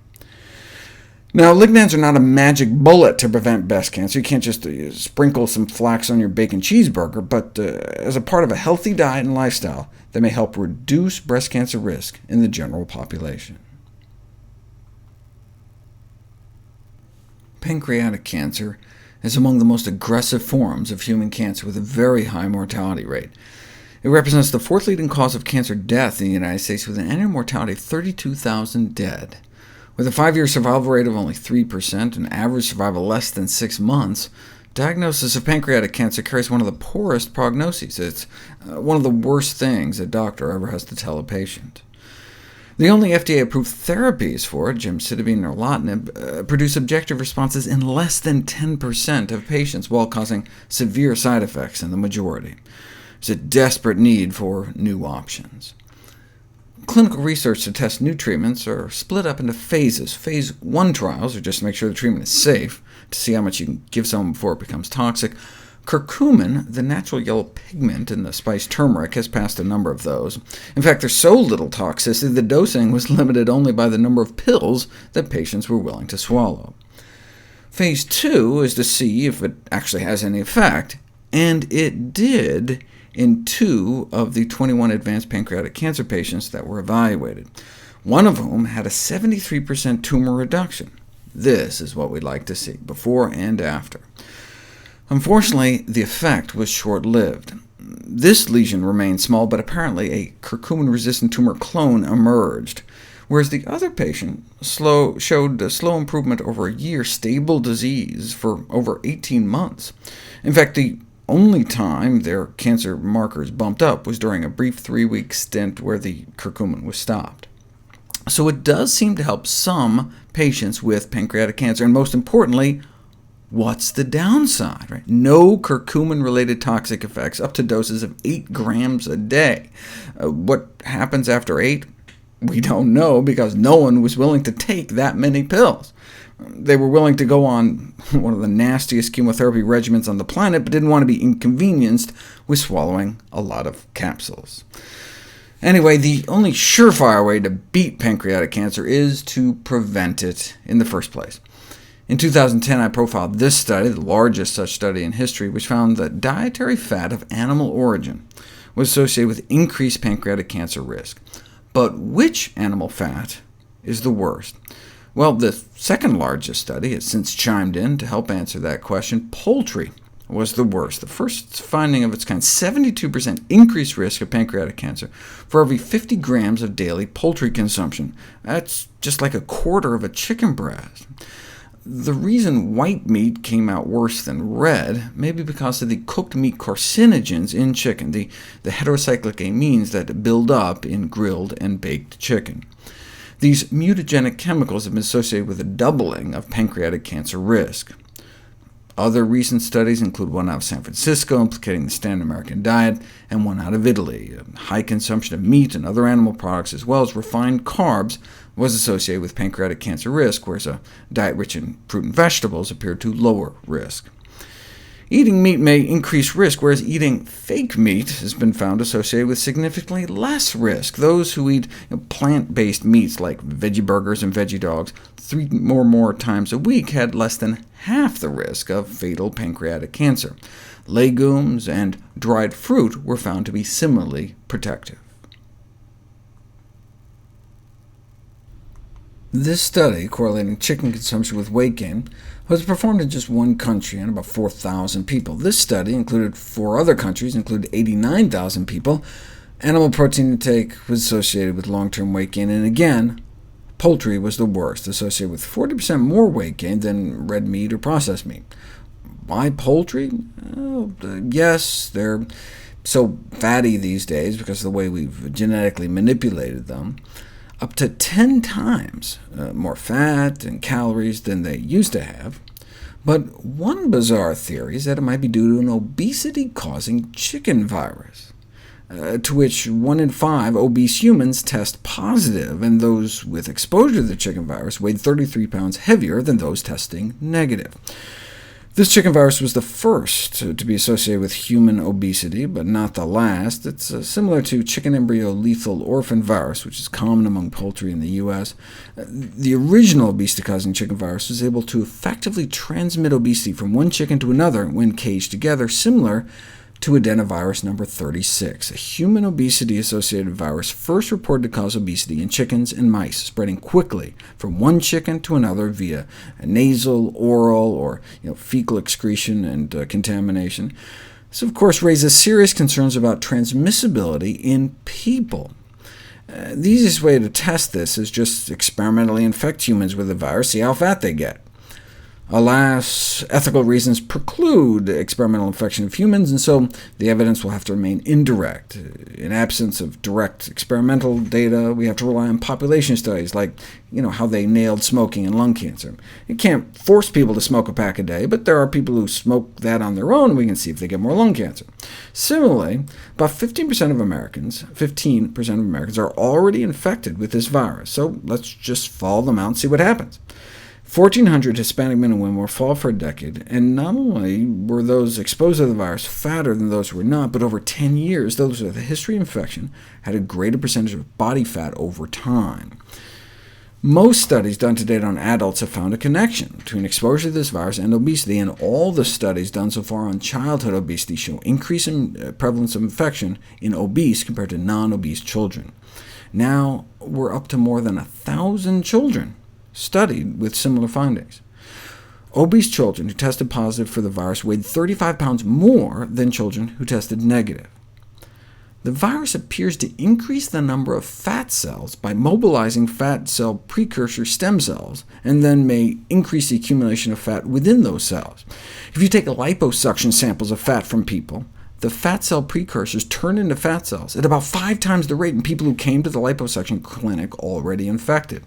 Now, lignans are not a magic bullet to prevent breast cancer. You can't just sprinkle some flax on your bacon cheeseburger, but as a part of a healthy diet and lifestyle, they may help reduce breast cancer risk in the general population. Pancreatic cancer is among the most aggressive forms of human cancer, with a very high mortality rate. It represents the 4th leading cause of cancer death in the United States, with an annual mortality of 32,000 dead. With a 5-year survival rate of only 3%, and average survival less than 6 months, diagnosis of pancreatic cancer carries one of the poorest prognoses. It's one of the worst things a doctor ever has to tell a patient. The only FDA-approved therapies for it, gemcitabine or erlotinib, produce objective responses in less than 10% of patients, while causing severe side effects in the majority. There's a desperate need for new options. Clinical research to test new treatments are split up into phases. Phase 1 trials are just to make sure the treatment is safe, to see how much you can give someone before it becomes toxic. Curcumin, the natural yellow pigment in the spice turmeric, has passed a number of those. In fact, there's so little toxicity, the dosing was limited only by the number of pills that patients were willing to swallow. Phase 2 is to see if it actually has any effect, and it did in 2 of the 21 advanced pancreatic cancer patients that were evaluated, one of whom had a 73% tumor reduction. This is what we'd like to see, before and after. Unfortunately, the effect was short-lived. This lesion remained small, but apparently a curcumin-resistant tumor clone emerged, whereas the other patient showed a slow improvement over a year, stable disease for over 18 months. In fact, the only time their cancer markers bumped up was during a brief 3-week stint where the curcumin was stopped. So it does seem to help some patients with pancreatic cancer, and most importantly, what's the downside? Right? No curcumin-related toxic effects, up to doses of 8 grams a day. What happens after 8? We don't know, because no one was willing to take that many pills. They were willing to go on one of the nastiest chemotherapy regimens on the planet, but didn't want to be inconvenienced with swallowing a lot of capsules. Anyway, the only surefire way to beat pancreatic cancer is to prevent it in the first place. In 2010, I profiled this study, the largest such study in history, which found that dietary fat of animal origin was associated with increased pancreatic cancer risk. But which animal fat is the worst? Well, the second largest study has since chimed in to help answer that question. Poultry was the worst. The first finding of its kind, 72% increased risk of pancreatic cancer for every 50 grams of daily poultry consumption. That's just like a quarter of a chicken breast. The reason white meat came out worse than red may be because of the cooked meat carcinogens in chicken, the heterocyclic amines that build up in grilled and baked chicken. These mutagenic chemicals have been associated with a doubling of pancreatic cancer risk. Other recent studies include one out of San Francisco implicating the standard American diet, and one out of Italy. High consumption of meat and other animal products, as well as refined carbs, was associated with pancreatic cancer risk, whereas a diet rich in fruit and vegetables appeared to lower risk. Eating meat may increase risk, whereas eating fake meat has been found associated with significantly less risk. Those who eat plant-based meats like veggie burgers and veggie dogs 3 or more times a week had less than half the risk of fatal pancreatic cancer. Legumes and dried fruit were found to be similarly protective. This study, correlating chicken consumption with weight gain, was performed in just one country and about 4,000 people. This study included 4 other countries, included 89,000 people. Animal protein intake was associated with long-term weight gain, and again, poultry was the worst, associated with 40% more weight gain than red meat or processed meat. Why poultry? Yes, they're so fatty these days because of the way we've genetically manipulated them. Up to 10 times more fat and calories than they used to have. But one bizarre theory is that it might be due to an obesity-causing chicken virus, to which 1 in 5 obese humans test positive, and those with exposure to the chicken virus weighed 33 pounds heavier than those testing negative. This chicken virus was the first to be associated with human obesity, but not the last. It's similar to chicken embryo lethal orphan virus, which is common among poultry in the U.S. The original obesity-causing chicken virus was able to effectively transmit obesity from one chicken to another when caged together, similar to adenovirus number 36, a human obesity-associated virus first reported to cause obesity in chickens and mice, spreading quickly from one chicken to another via nasal, oral, or fecal excretion and contamination. This, of course, raises serious concerns about transmissibility in people. The easiest way to test this is just experimentally infect humans with the virus, see how fat they get. Alas, ethical reasons preclude experimental infection of humans, and so the evidence will have to remain indirect. In absence of direct experimental data, we have to rely on population studies, like how they nailed smoking and lung cancer. You can't force people to smoke a pack a day, but there are people who smoke that on their own, and we can see if they get more lung cancer. Similarly, about 15% of Americans are already infected with this virus, so let's just follow them out and see what happens. 1,400 Hispanic men and women were followed for a decade, and not only were those exposed to the virus fatter than those who were not, but over 10 years, those with a history of infection had a greater percentage of body fat over time. Most studies done to date on adults have found a connection between exposure to this virus and obesity, and all the studies done so far on childhood obesity show increase in prevalence of infection in obese compared to non-obese children. Now we're up to more than 1,000 children studied with similar findings. Obese children who tested positive for the virus weighed 35 pounds more than children who tested negative. The virus appears to increase the number of fat cells by mobilizing fat cell precursor stem cells, and then may increase the accumulation of fat within those cells. If you take liposuction samples of fat from people, the fat cell precursors turn into fat cells at about 5 times the rate in people who came to the liposuction clinic already infected.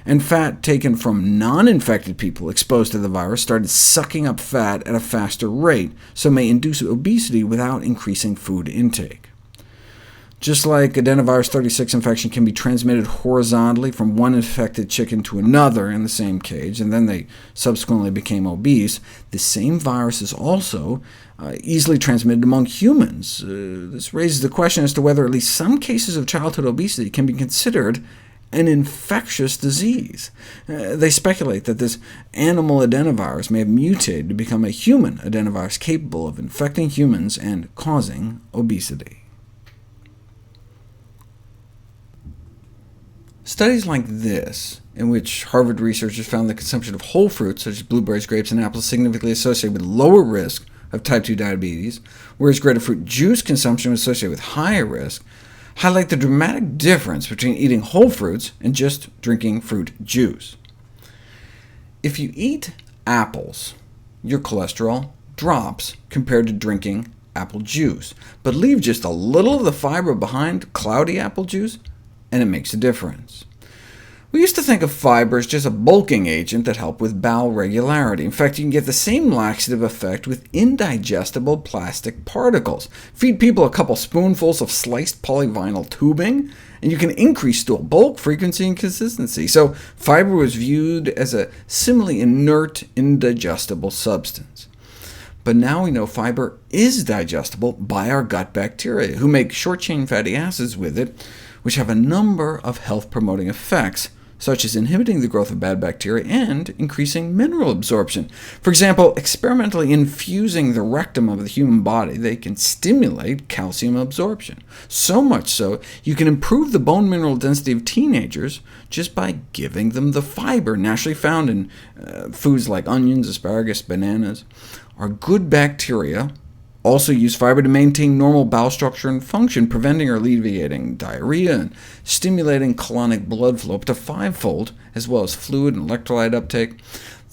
And fat taken from non-infected people exposed to the virus started sucking up fat at a faster rate, so may induce obesity without increasing food intake. Just like adenovirus 36 infection can be transmitted horizontally from one infected chicken to another in the same cage, and then they subsequently became obese, the same virus is also easily transmitted among humans. This raises the question as to whether at least some cases of childhood obesity can be considered an infectious disease. They speculate that this animal adenovirus may have mutated to become a human adenovirus capable of infecting humans and causing obesity. Studies like this, in which Harvard researchers found the consumption of whole fruits, such as blueberries, grapes, and apples, significantly associated with lower risk of type 2 diabetes, whereas grapefruit juice consumption was associated with higher risk, highlight the dramatic difference between eating whole fruits and just drinking fruit juice. If you eat apples, your cholesterol drops compared to drinking apple juice, but leave just a little of the fiber behind cloudy apple juice, and it makes a difference. We used to think of fiber as just a bulking agent that helped with bowel regularity. In fact, you can get the same laxative effect with indigestible plastic particles. Feed people a couple spoonfuls of sliced polyvinyl tubing, and you can increase stool bulk, frequency, and consistency. So fiber was viewed as a similarly inert, indigestible substance. But now we know fiber is digestible by our gut bacteria, who make short-chain fatty acids with it, which have a number of health-promoting effects, such as inhibiting the growth of bad bacteria and increasing mineral absorption. For example, experimentally infusing the rectum of the human body, they can stimulate calcium absorption. So much so, you can improve the bone mineral density of teenagers just by giving them the fiber naturally found in foods like onions, asparagus, bananas. Our good bacteria also use fiber to maintain normal bowel structure and function, preventing or alleviating diarrhea and stimulating colonic blood flow up to 5-fold, as well as fluid and electrolyte uptake.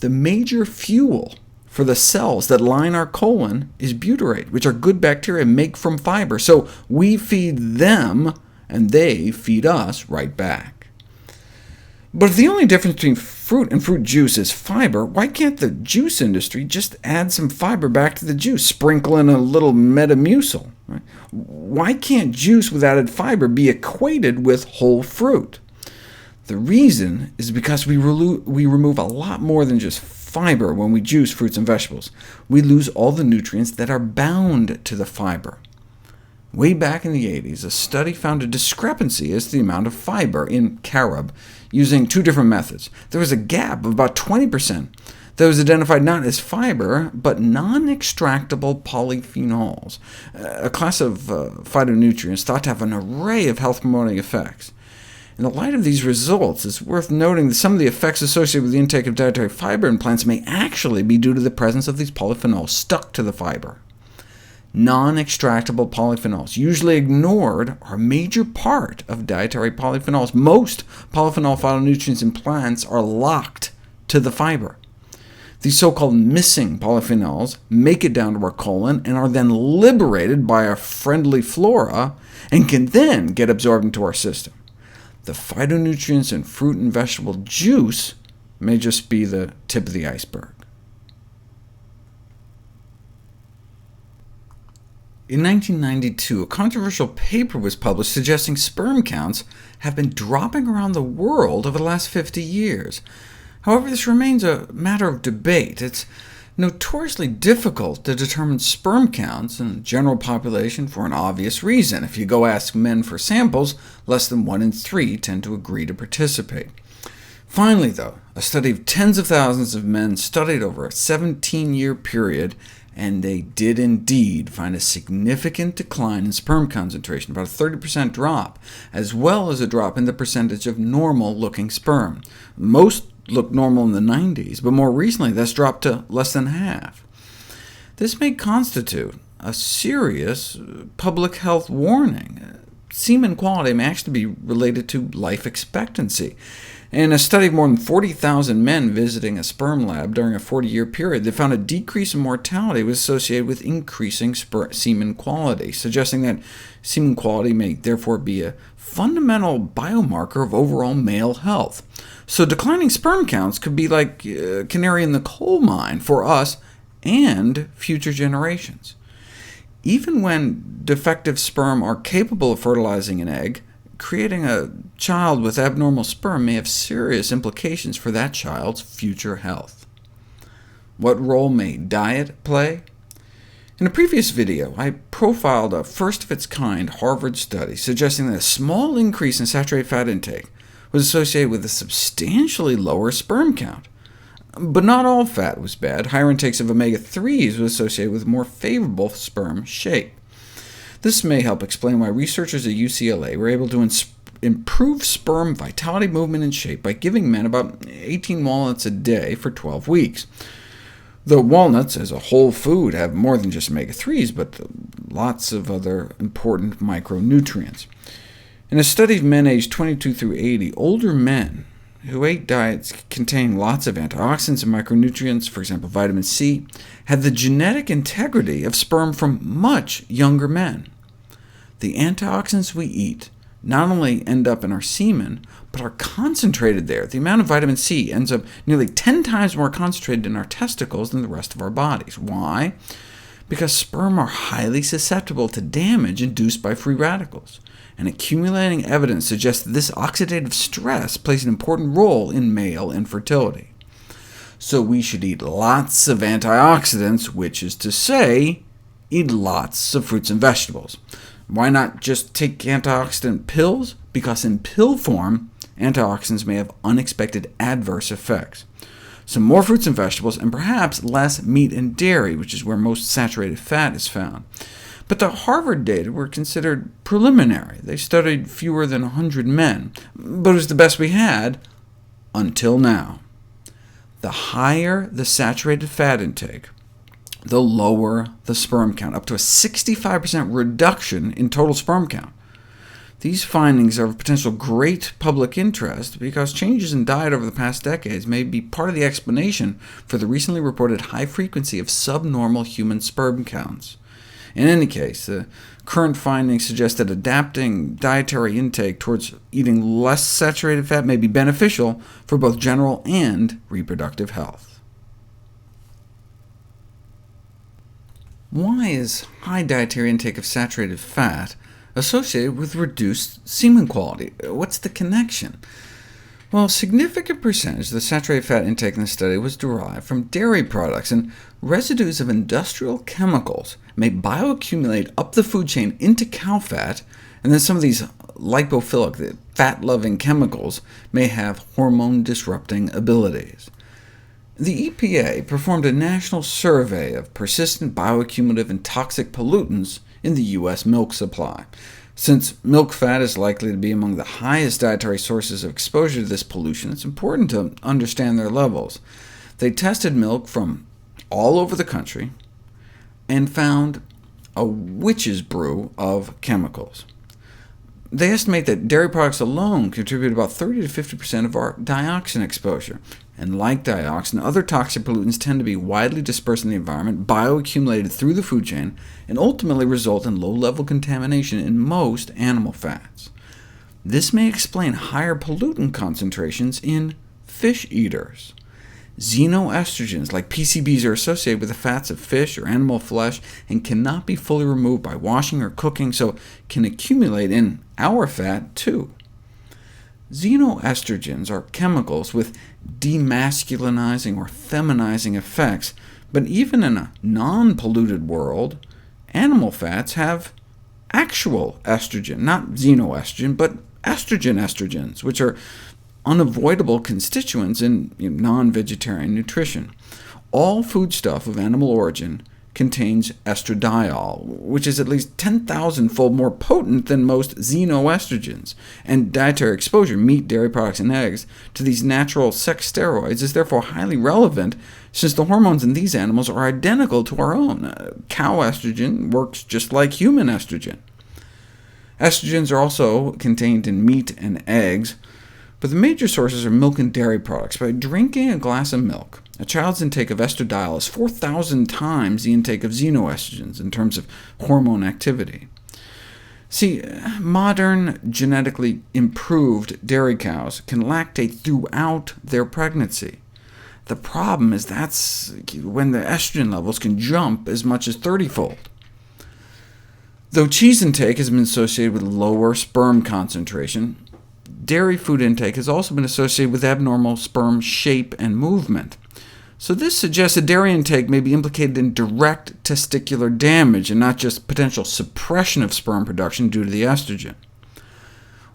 The major fuel for the cells that line our colon is butyrate, which our good bacteria make from fiber, so we feed them, and they feed us right back. But if the only difference between fruit and fruit juice is fiber, why can't the juice industry just add some fiber back to the juice, sprinkle in a little Metamucil? Right? Why can't juice with added fiber be equated with whole fruit? The reason is because we remove a lot more than just fiber when we juice fruits and vegetables. We lose all the nutrients that are bound to the fiber. Way back in the 80s, a study found a discrepancy as to the amount of fiber in carob, using 2 different methods. There was a gap of about 20% that was identified not as fiber, but non-extractable polyphenols, a class of phytonutrients thought to have an array of health-promoting effects. In the light of these results, it's worth noting that some of the effects associated with the intake of dietary fiber in plants may actually be due to the presence of these polyphenols stuck to the fiber. Non-extractable polyphenols, usually ignored, are a major part of dietary polyphenols. Most polyphenol phytonutrients in plants are locked to the fiber. These so-called missing polyphenols make it down to our colon and are then liberated by our friendly flora, and can then get absorbed into our system. The phytonutrients in fruit and vegetable juice may just be the tip of the iceberg. In 1992, a controversial paper was published suggesting sperm counts have been dropping around the world over the last 50 years. However, this remains a matter of debate. It's notoriously difficult to determine sperm counts in the general population for an obvious reason. If you go ask men for samples, less than 1 in 3 tend to agree to participate. Finally, though, a study of tens of thousands of men studied over a 17-year period, and they did indeed find a significant decline in sperm concentration, about a 30% drop, as well as a drop in the percentage of normal-looking sperm. Most looked normal in the 90s, but more recently that's dropped to less than half. This may constitute a serious public health warning. Semen quality may actually be related to life expectancy. In a study of more than 40,000 men visiting a sperm lab during a 40-year period, they found a decrease in mortality was associated with increasing semen quality, suggesting that semen quality may therefore be a fundamental biomarker of overall male health. So declining sperm counts could be like a canary in the coal mine for us and future generations. Even when defective sperm are capable of fertilizing an egg, creating a child with abnormal sperm may have serious implications for that child's future health. What role may diet play? In a previous video, I profiled a first-of-its-kind Harvard study suggesting that a small increase in saturated fat intake was associated with a substantially lower sperm count. But not all fat was bad. Higher intakes of omega-3s was associated with more favorable sperm shape. This may help explain why researchers at UCLA were able to improve sperm vitality, movement, and shape by giving men about 18 walnuts a day for 12 weeks. Though walnuts as a whole food have more than just omega-3s, but lots of other important micronutrients. In a study of men aged 22 through 80, older men who ate diets containing lots of antioxidants and micronutrients, for example vitamin C, had the genetic integrity of sperm from much younger men. The antioxidants we eat not only end up in our semen, but are concentrated there. The amount of vitamin C ends up nearly 10 times more concentrated in our testicles than the rest of our bodies. Why? Because sperm are highly susceptible to damage induced by free radicals, and accumulating evidence suggests that this oxidative stress plays an important role in male infertility. So we should eat lots of antioxidants, which is to say, eat lots of fruits and vegetables. Why not just take antioxidant pills? Because in pill form, antioxidants may have unexpected adverse effects. So more fruits and vegetables, and perhaps less meat and dairy, which is where most saturated fat is found. But the Harvard data were considered preliminary. They studied fewer than 100 men, but it was the best we had until now. The higher the saturated fat intake, the lower the sperm count, up to a 65% reduction in total sperm count. These findings are of potential great public interest because changes in diet over the past decades may be part of the explanation for the recently reported high frequency of subnormal human sperm counts. In any case, the current findings suggest that adapting dietary intake towards eating less saturated fat may be beneficial for both general and reproductive health. Why is high dietary intake of saturated fat associated with reduced semen quality? What's the connection? Well, a significant percentage of the saturated fat intake in the study was derived from dairy products, and residues of industrial chemicals may bioaccumulate up the food chain into cow fat, and then some of these lipophilic, the fat-loving chemicals, may have hormone-disrupting abilities. The EPA performed a national survey of persistent bioaccumulative and toxic pollutants in the U.S. milk supply. Since milk fat is likely to be among the highest dietary sources of exposure to this pollution, it's important to understand their levels. They tested milk from all over the country and found a witch's brew of chemicals. They estimate that dairy products alone contribute about 30 to 50% of our dioxin exposure. And like dioxin, other toxic pollutants tend to be widely dispersed in the environment, bioaccumulated through the food chain, and ultimately result in low-level contamination in most animal fats. This may explain higher pollutant concentrations in fish eaters. Xenoestrogens, like PCBs, are associated with the fats of fish or animal flesh and cannot be fully removed by washing or cooking, so can accumulate in our fat too. Xenoestrogens are chemicals with demasculinizing or feminizing effects, but even in a non-polluted world, animal fats have actual estrogen, not xenoestrogen, but estrogens, which are unavoidable constituents in non-vegetarian nutrition. All foodstuff of animal origin contains estradiol, which is at least 10,000-fold more potent than most xenoestrogens, and dietary exposure, meat, dairy products, and eggs, to these natural sex steroids is therefore highly relevant, since the hormones in these animals are identical to our own. Cow estrogen works just like human estrogen. Estrogens are also contained in meat and eggs, but the major sources are milk and dairy products. By drinking a glass of milk, a child's intake of estradiol is 4,000 times the intake of xenoestrogens in terms of hormone activity. See, modern genetically improved dairy cows can lactate throughout their pregnancy. The problem is that's when the estrogen levels can jump as much as 30-fold. Though cheese intake has been associated with lower sperm concentration, dairy food intake has also been associated with abnormal sperm shape and movement. So this suggests that dairy intake may be implicated in direct testicular damage, and not just potential suppression of sperm production due to the estrogen.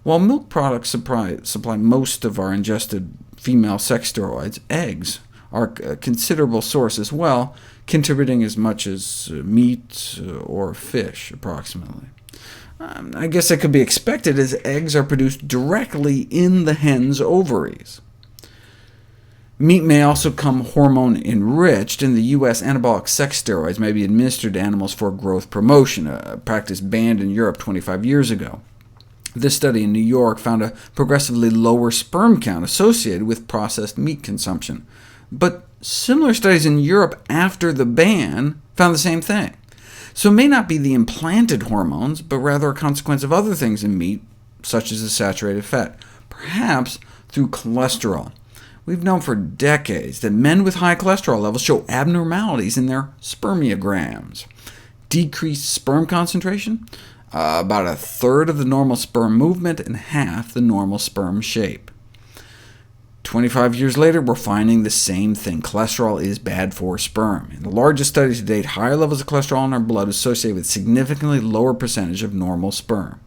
While milk products supply most of our ingested female sex steroids, eggs are a considerable source as well, contributing as much as meat or fish, approximately. I guess that could be expected, as eggs are produced directly in the hen's ovaries. Meat may also come hormone-enriched. In the U.S., anabolic sex steroids may be administered to animals for growth promotion, a practice banned in Europe 25 years ago. This study in New York found a progressively lower sperm count associated with processed meat consumption. But similar studies in Europe after the ban found the same thing. So it may not be the implanted hormones, but rather a consequence of other things in meat, such as the saturated fat, perhaps through cholesterol. We've known for decades that men with high cholesterol levels show abnormalities in their spermiograms. Decreased sperm concentration? About a third of the normal sperm movement and half the normal sperm shape. 25 years later, we're finding the same thing. Cholesterol is bad for sperm. In the largest study to date, higher levels of cholesterol in our blood associated with significantly lower percentage of normal sperm.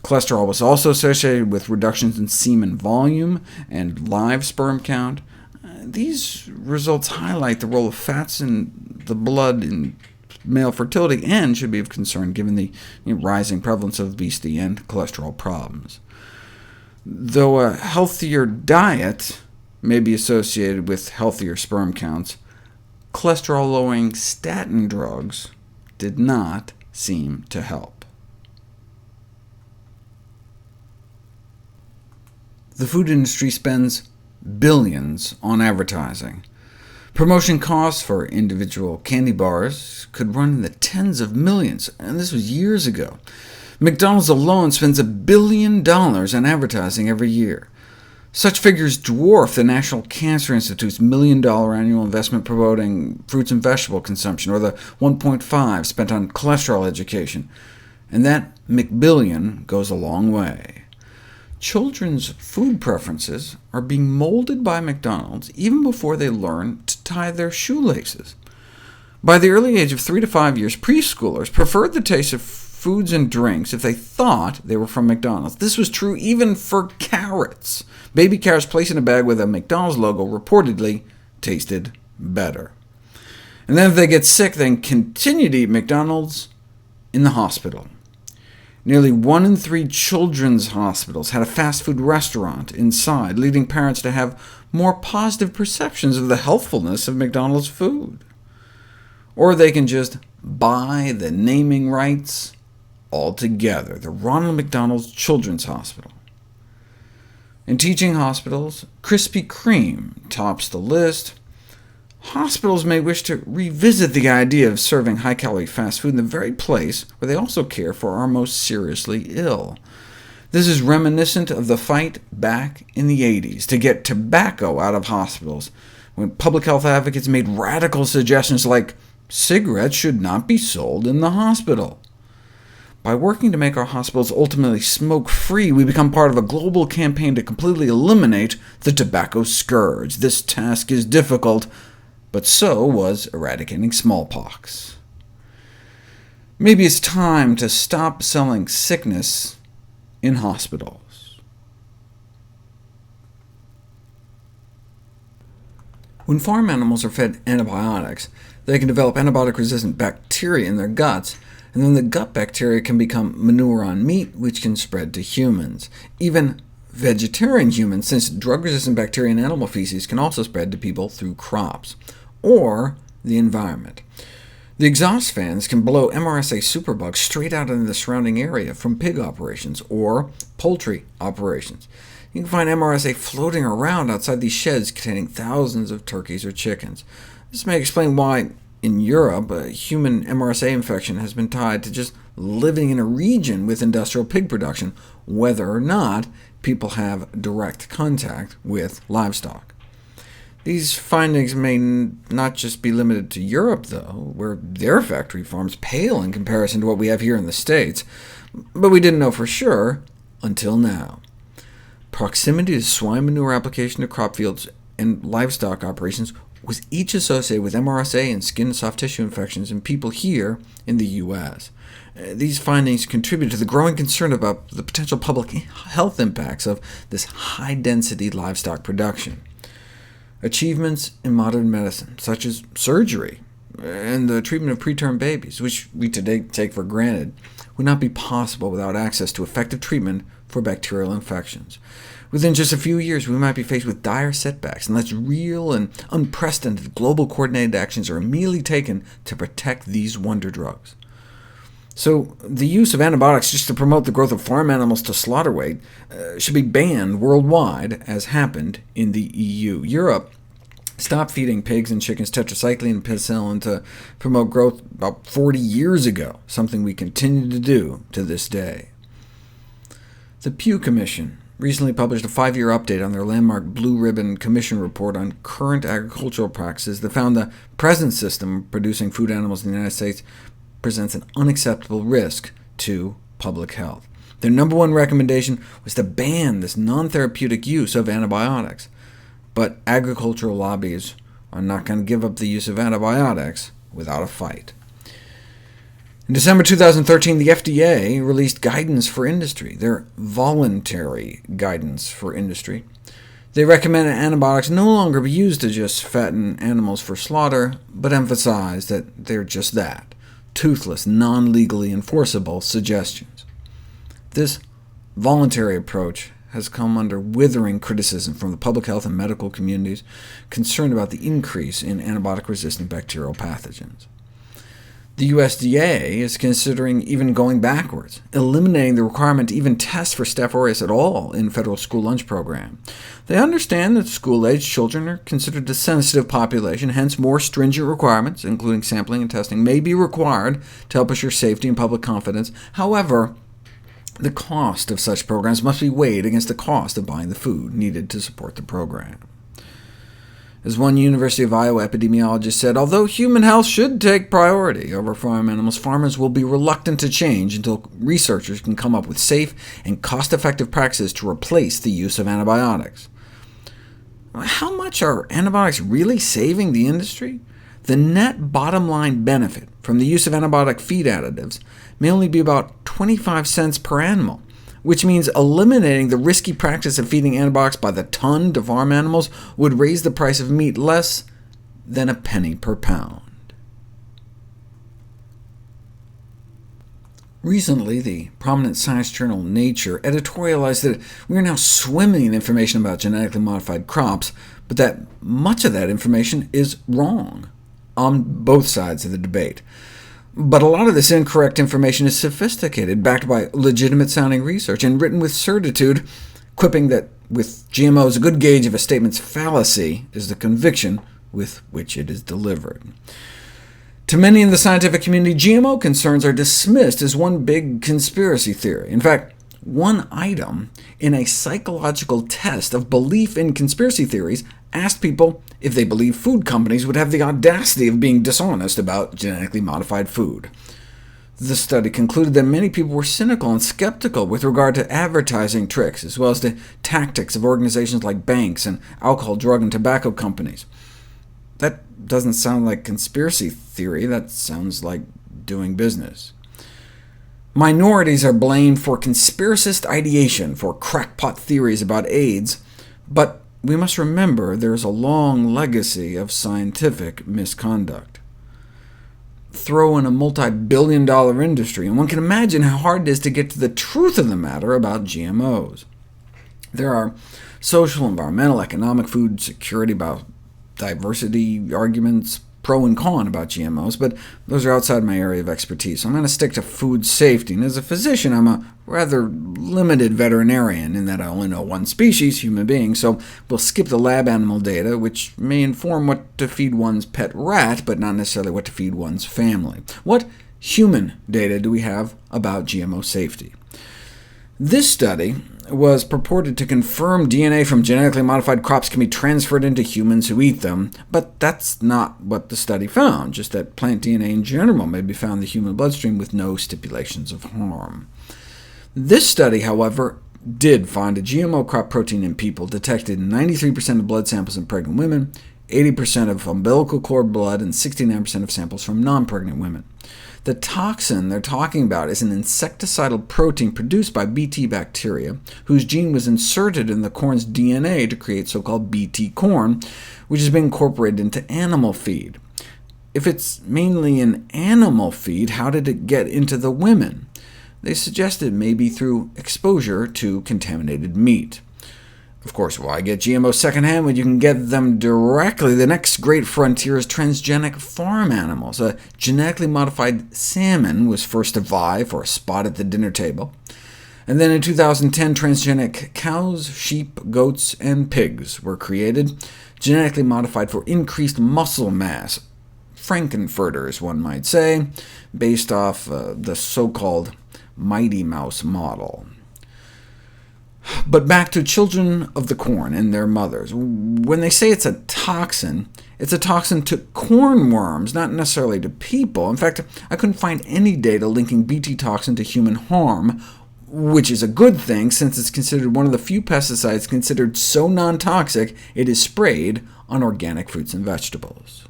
Cholesterol was also associated with reductions in semen volume and live sperm count. These results highlight the role of fats in the blood in male fertility and should be of concern given the rising prevalence of obesity and cholesterol problems. Though a healthier diet may be associated with healthier sperm counts, cholesterol-lowering statin drugs did not seem to help. The food industry spends billions on advertising. Promotion costs for individual candy bars could run in the tens of millions, and this was years ago. McDonald's alone spends $1 billion on advertising every year. Such figures dwarf the National Cancer Institute's $1 million annual investment promoting fruits and vegetable consumption, or the $1.5 spent on cholesterol education, and that McBillion goes a long way. Children's food preferences are being molded by McDonald's even before they learn to tie their shoelaces. By the early age of 3 to 5 years, preschoolers preferred the taste of foods and drinks if they thought they were from McDonald's. This was true even for carrots. Baby carrots placed in a bag with a McDonald's logo reportedly tasted better. And then if they get sick, they continue to eat McDonald's in the hospital. Nearly 1 in 3 children's hospitals had a fast food restaurant inside, leading parents to have more positive perceptions of the healthfulness of McDonald's food. Or they can just buy the naming rights altogether, the Ronald McDonald Children's Hospital. In teaching hospitals, Krispy Kreme tops the list. Hospitals may wish to revisit the idea of serving high-calorie fast food in the very place where they also care for our most seriously ill. This is reminiscent of the fight back in the 80s to get tobacco out of hospitals, when public health advocates made radical suggestions like cigarettes should not be sold in the hospital. By working to make our hospitals ultimately smoke-free, we become part of a global campaign to completely eliminate the tobacco scourge. This task is difficult, but so was eradicating smallpox. Maybe it's time to stop selling sickness in hospitals. When farm animals are fed antibiotics, they can develop antibiotic-resistant bacteria in their guts, and then the gut bacteria can become manure on meat, which can spread to humans. Even vegetarian humans, since drug-resistant bacteria in animal feces can also spread to people through crops, or the environment. The exhaust fans can blow MRSA superbugs straight out into the surrounding area from pig operations or poultry operations. You can find MRSA floating around outside these sheds containing thousands of turkeys or chickens. This may explain why, in Europe, a human MRSA infection has been tied to just living in a region with industrial pig production, whether or not people have direct contact with livestock. These findings may not just be limited to Europe, though, where their factory farms pale in comparison to what we have here in the States, but we didn't know for sure until now. Proximity to swine manure application to crop fields and livestock operations was each associated with MRSA and skin and soft tissue infections in people here in the U.S. These findings contribute to the growing concern about the potential public health impacts of this high-density livestock production. Achievements in modern medicine, such as surgery and the treatment of preterm babies, which we today take for granted, would not be possible without access to effective treatment for bacterial infections. Within just a few years, we might be faced with dire setbacks, unless real and unprecedented global coordinated actions are immediately taken to protect these wonder drugs. So the use of antibiotics just to promote the growth of farm animals to slaughter weight should be banned worldwide, as happened in the EU. Europe stopped feeding pigs and chickens tetracycline and penicillin to promote growth about 40 years ago, something we continue to do to this day. The Pew Commission recently published a 5-year update on their landmark Blue Ribbon Commission report on current agricultural practices that found the present system of producing food animals in the United States presents an unacceptable risk to public health. Their #1 recommendation was to ban this non-therapeutic use of antibiotics. but agricultural lobbies are not going to give up the use of antibiotics without a fight. In December 2013, the FDA released guidance for industry, their voluntary guidance for industry. They recommend that antibiotics no longer be used to just fatten animals for slaughter, but emphasize that they're just that, toothless, non-legally enforceable suggestions. This voluntary approach has come under withering criticism from the public health and medical communities concerned about the increase in antibiotic-resistant bacterial pathogens. The USDA is considering even going backwards, eliminating the requirement to even test for Staph aureus at all in federal school lunch program. They understand that school-aged children are considered a sensitive population, hence more stringent requirements, including sampling and testing, may be required to help assure safety and public confidence. However, the cost of such programs must be weighed against the cost of buying the food needed to support the program. As one University of Iowa epidemiologist said, although human health should take priority over farm animals, farmers will be reluctant to change until researchers can come up with safe and cost-effective practices to replace the use of antibiotics. How much are antibiotics really saving the industry? The net bottom-line benefit from the use of antibiotic feed additives may only be about 25 cents per animal, which means eliminating the risky practice of feeding antibiotics by the ton to farm animals would raise the price of meat less than a penny per pound. Recently, the prominent science journal Nature editorialized that we are now swimming in information about genetically modified crops, but that much of that information is wrong on both sides of the debate. But a lot of this incorrect information is sophisticated, backed by legitimate-sounding research, and written with certitude, quipping that with GMOs, a good gauge of a statement's fallacy is the conviction with which it is delivered. To many in the scientific community, GMO concerns are dismissed as one big conspiracy theory. In fact, one item in a psychological test of belief in conspiracy theories asked people if they believed food companies would have the audacity of being dishonest about genetically modified food. The study concluded that many people were cynical and skeptical with regard to advertising tricks, as well as the tactics of organizations like banks and alcohol, drug, and tobacco companies. That doesn't sound like conspiracy theory, that sounds like doing business. Minorities are blamed for conspiracist ideation, for crackpot theories about AIDS, but we must remember there is a long legacy of scientific misconduct. Throw in a multi-billion-dollar industry, and one can imagine how hard it is to get to the truth of the matter about GMOs. There are social, environmental, economic, food security, biodiversity arguments, pro and con about GMOs, but those are outside my area of expertise, so I'm going to stick to food safety. And as a physician, I'm a rather limited veterinarian in that I only know one species, human beings, so we'll skip the lab animal data, which may inform what to feed one's pet rat, but not necessarily what to feed one's family. What human data do we have about GMO safety? This study was purported to confirm DNA from genetically modified crops can be transferred into humans who eat them, but that's not what the study found, just that plant DNA in general may be found in the human bloodstream with no stipulations of harm. This study, however, did find a GMO crop protein in people detected in 93% of blood samples in pregnant women, 80% of umbilical cord blood, and 69% of samples from non-pregnant women. The toxin they're talking about is an insecticidal protein produced by Bt bacteria, whose gene was inserted in the corn's DNA to create so-called Bt corn, which has been incorporated into animal feed. If it's mainly in animal feed, how did it get into the women? They suggested maybe through exposure to contaminated meat. Of course, why get GMOs secondhand when you can get them directly? The next great frontier is transgenic farm animals. A genetically modified salmon was first to vie for a spot at the dinner table. And then in 2010, transgenic cows, sheep, goats, and pigs were created, genetically modified for increased muscle mass. Frankenfurters, one might say, based off the so-called Mighty Mouse model. But back to children of the corn and their mothers. When they say it's a toxin to corn worms, not necessarily to people. In fact, I couldn't find any data linking Bt toxin to human harm. which is a good thing since it's considered one of the few pesticides considered so non-toxic it is sprayed on organic fruits and vegetables.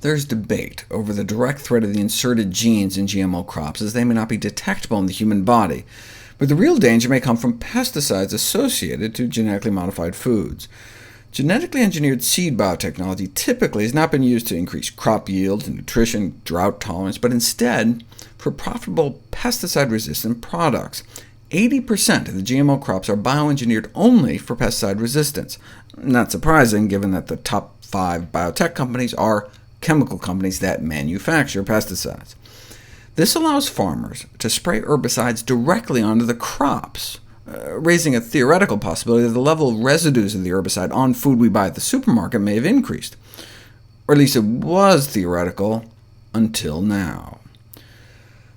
There's debate over the direct threat of the inserted genes in GMO crops, as they may not be detectable in the human body, but the real danger may come from pesticides associated to genetically modified foods. Genetically engineered seed biotechnology typically has not been used to increase crop yield, nutrition, drought tolerance, but instead for profitable pesticide-resistant products. 80% of the GMO crops are bioengineered only for pesticide resistance. Not surprising, given that the top 5 biotech companies are chemical companies that manufacture pesticides. This allows farmers to spray herbicides directly onto the crops, raising a theoretical possibility that the level of residues of the herbicide on food we buy at the supermarket may have increased. Or at least it was theoretical until now.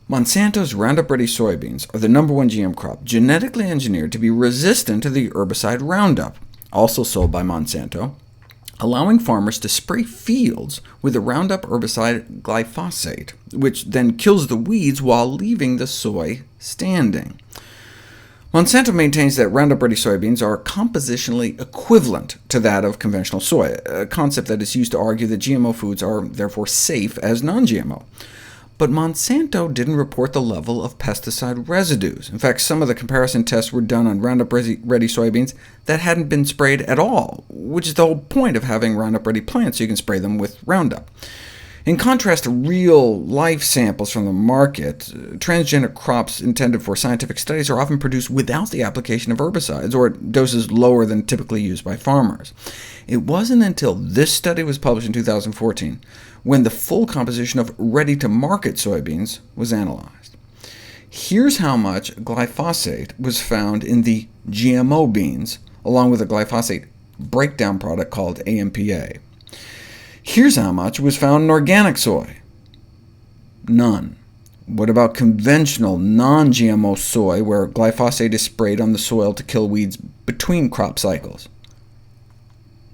Monsanto's Roundup Ready soybeans are the #1 GM crop genetically engineered to be resistant to the herbicide Roundup, also sold by Monsanto, allowing farmers to spray fields with the Roundup herbicide glyphosate, which then kills the weeds while leaving the soy standing. Monsanto maintains that Roundup Ready soybeans are compositionally equivalent to that of conventional soy, a concept that is used to argue that GMO foods are therefore safe as non-GMO. But Monsanto didn't report the level of pesticide residues. In fact, some of the comparison tests were done on Roundup Ready soybeans that hadn't been sprayed at all, which is the whole point of having Roundup Ready plants, so you can spray them with Roundup. In contrast to real-life samples from the market, transgenic crops intended for scientific studies are often produced without the application of herbicides, or at doses lower than typically used by farmers. It wasn't until this study was published in 2014 when the full composition of ready-to-market soybeans was analyzed. Here's how much glyphosate was found in the GMO beans, along with a glyphosate breakdown product called AMPA. Here's how much was found in organic soy. None. What about conventional non-GMO soy, where glyphosate is sprayed on the soil to kill weeds between crop cycles?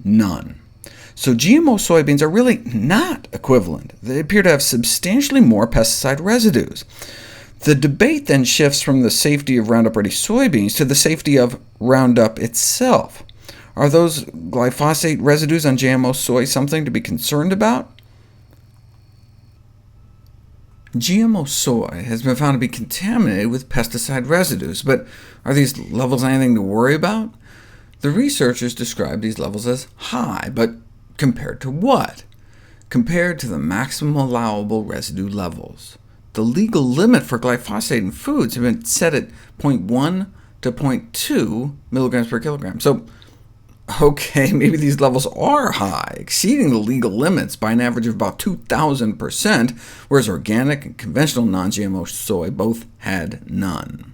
None. So GMO soybeans are really not equivalent. They appear to have substantially more pesticide residues. The debate then shifts from the safety of Roundup Ready soybeans to the safety of Roundup itself. Are those glyphosate residues on GMO soy something to be concerned about? GMO soy has been found to be contaminated with pesticide residues, but are these levels anything to worry about? The researchers describe these levels as high, but compared to what? Compared to the maximum allowable residue levels. The legal limit for glyphosate in foods has been set at 0.1 to 0.2 milligrams per kilogram. So, OK, maybe these levels are high, exceeding the legal limits by an average of about 2,000%, whereas organic and conventional non-GMO soy both had none.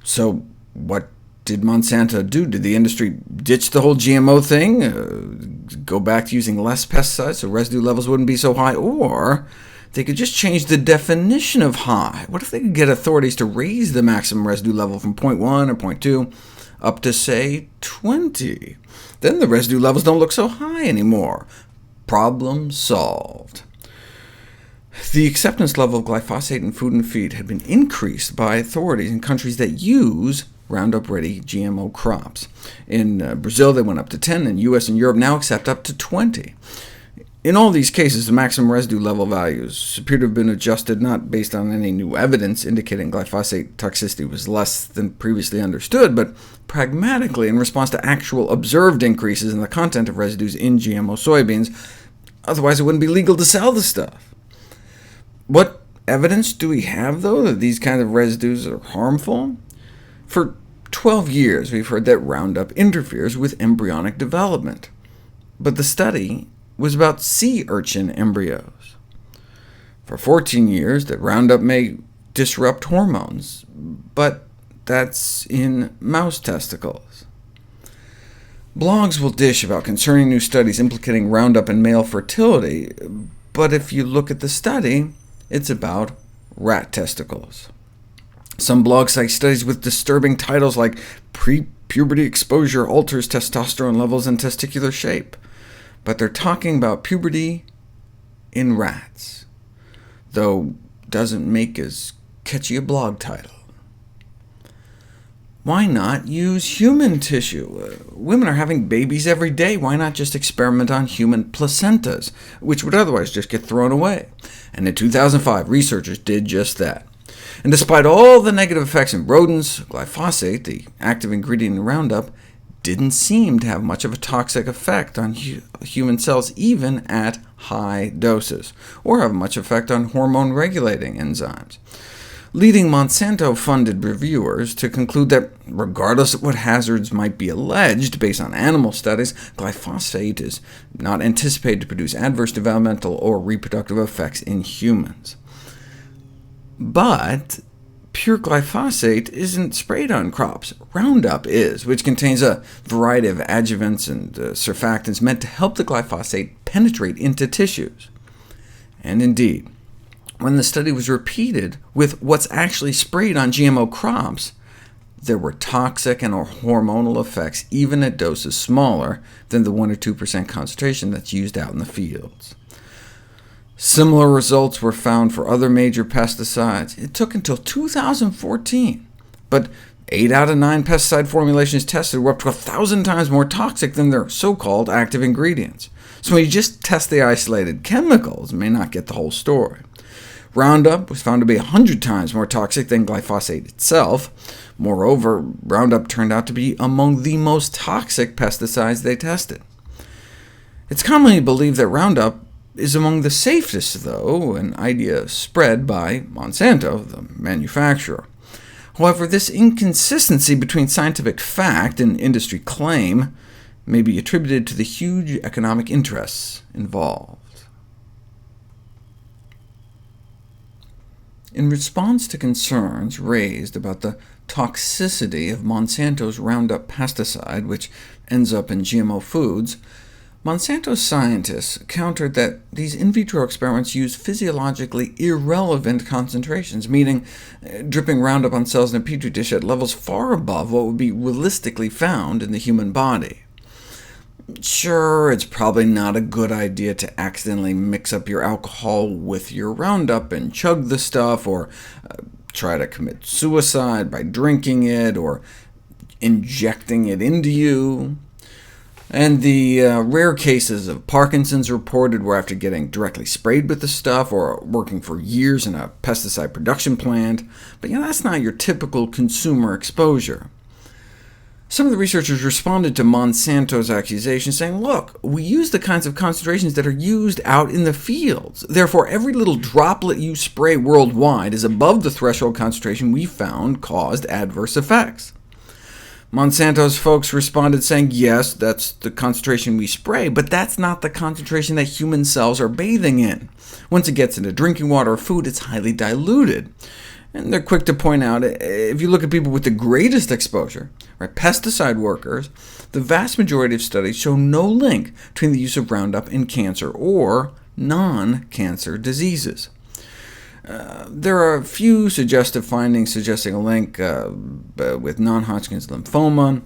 So what did Monsanto do? Did the industry ditch the whole GMO thing, go back to using less pesticides so residue levels wouldn't be so high? Or they could just change the definition of high. What if they could get authorities to raise the maximum residue level from 0.1 or 0.2 up to, say, 20? Then the residue levels don't look so high anymore. Problem solved. The acceptance level of glyphosate in food and feed had been increased by authorities in countries that use Roundup Ready GMO crops. In Brazil they went up to 10, and US and Europe now accept up to 20. In all these cases, the maximum residue level values appear to have been adjusted not based on any new evidence indicating glyphosate toxicity was less than previously understood, but pragmatically in response to actual observed increases in the content of residues in GMO soybeans. Otherwise, it wouldn't be legal to sell the stuff. What evidence do we have, though, that these kinds of residues are harmful? For 12 years, we've heard that Roundup interferes with embryonic development, but the study was about sea urchin embryos. For 14 years, that Roundup may disrupt hormones, but that's in mouse testicles. Blogs will dish about concerning new studies implicating Roundup in male fertility, but if you look at the study, it's about rat testicles. Some blogs cite studies with disturbing titles like "Pre-puberty exposure alters testosterone levels and testicular shape," but they're talking about puberty in rats, though doesn't make as catchy a blog title. Why not use human tissue? Women are having babies every day. Why not just experiment on human placentas, which would otherwise just get thrown away? And in 2005, researchers did just that. And despite all the negative effects in rodents, glyphosate, the active ingredient in Roundup, didn't seem to have much of a toxic effect on human cells, even at high doses, or have much effect on hormone-regulating enzymes, leading Monsanto-funded reviewers to conclude that, regardless of what hazards might be alleged based on animal studies, glyphosate is not anticipated to produce adverse developmental or reproductive effects in humans. But pure glyphosate isn't sprayed on crops. Roundup is, which contains a variety of adjuvants and surfactants meant to help the glyphosate penetrate into tissues. And indeed, when the study was repeated with what's actually sprayed on GMO crops, there were toxic and hormonal effects even at doses smaller than the 1 or 2% concentration that's used out in the fields. Similar results were found for other major pesticides. It took until 2014, but 8 out of 9 pesticide formulations tested were up to 1,000 times more toxic than their so-called active ingredients. So when you just test the isolated chemicals, you may not get the whole story. Roundup was found to be 100 times more toxic than glyphosate itself. Moreover, Roundup turned out to be among the most toxic pesticides they tested. It's commonly believed that Roundup is among the safest, though, an idea spread by Monsanto, the manufacturer. However, this inconsistency between scientific fact and industry claim may be attributed to the huge economic interests involved. In response to concerns raised about the toxicity of Monsanto's Roundup pesticide, which ends up in GMO foods, Monsanto scientists countered that these in vitro experiments use physiologically irrelevant concentrations, meaning dripping Roundup on cells in a petri dish at levels far above what would be realistically found in the human body. Sure, it's probably not a good idea to accidentally mix up your alcohol with your Roundup and chug the stuff, or try to commit suicide by drinking it or injecting it into you. And the rare cases of Parkinson's reported were after getting directly sprayed with the stuff or working for years in a pesticide production plant, but that's not your typical consumer exposure. Some of the researchers responded to Monsanto's accusation, saying, look, we use the kinds of concentrations that are used out in the fields. Therefore, every little droplet you spray worldwide is above the threshold concentration we found caused adverse effects. Monsanto's folks responded saying, yes, that's the concentration we spray, but that's not the concentration that human cells are bathing in. Once it gets into drinking water or food, it's highly diluted. And they're quick to point out, if you look at people with the greatest exposure, pesticide workers, the vast majority of studies show no link between the use of Roundup and cancer or non-cancer diseases. There are a few suggestive findings suggesting a link with non-Hodgkin's lymphoma.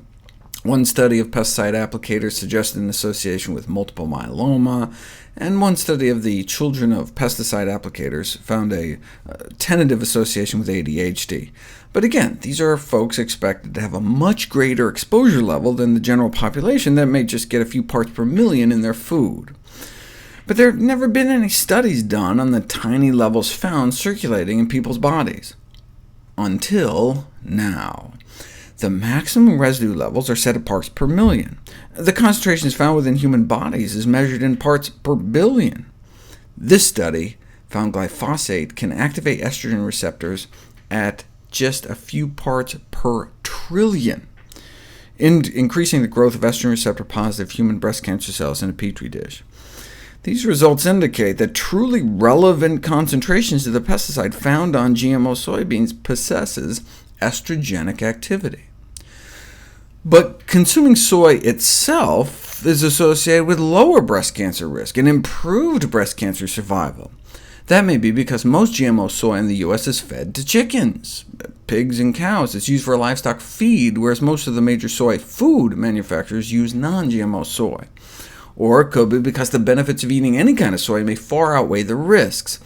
One study of pesticide applicators suggested an association with multiple myeloma, and one study of the children of pesticide applicators found a tentative association with ADHD. But again, these are folks expected to have a much greater exposure level than the general population that may just get a few parts per million in their food. But there have never been any studies done on the tiny levels found circulating in people's bodies. Until now. The maximum residue levels are set at parts per million. The concentrations found within human bodies is measured in parts per billion. This study found glyphosate can activate estrogen receptors at just a few parts per trillion, increasing the growth of estrogen receptor-positive human breast cancer cells in a petri dish. These results indicate that truly relevant concentrations of the pesticide found on GMO soybeans possesses estrogenic activity. But consuming soy itself is associated with lower breast cancer risk and improved breast cancer survival. That may be because most GMO soy in the U.S. is fed to chickens, pigs, and cows. It's used for livestock feed, whereas most of the major soy food manufacturers use non-GMO soy. Or it could be because the benefits of eating any kind of soy may far outweigh the risks.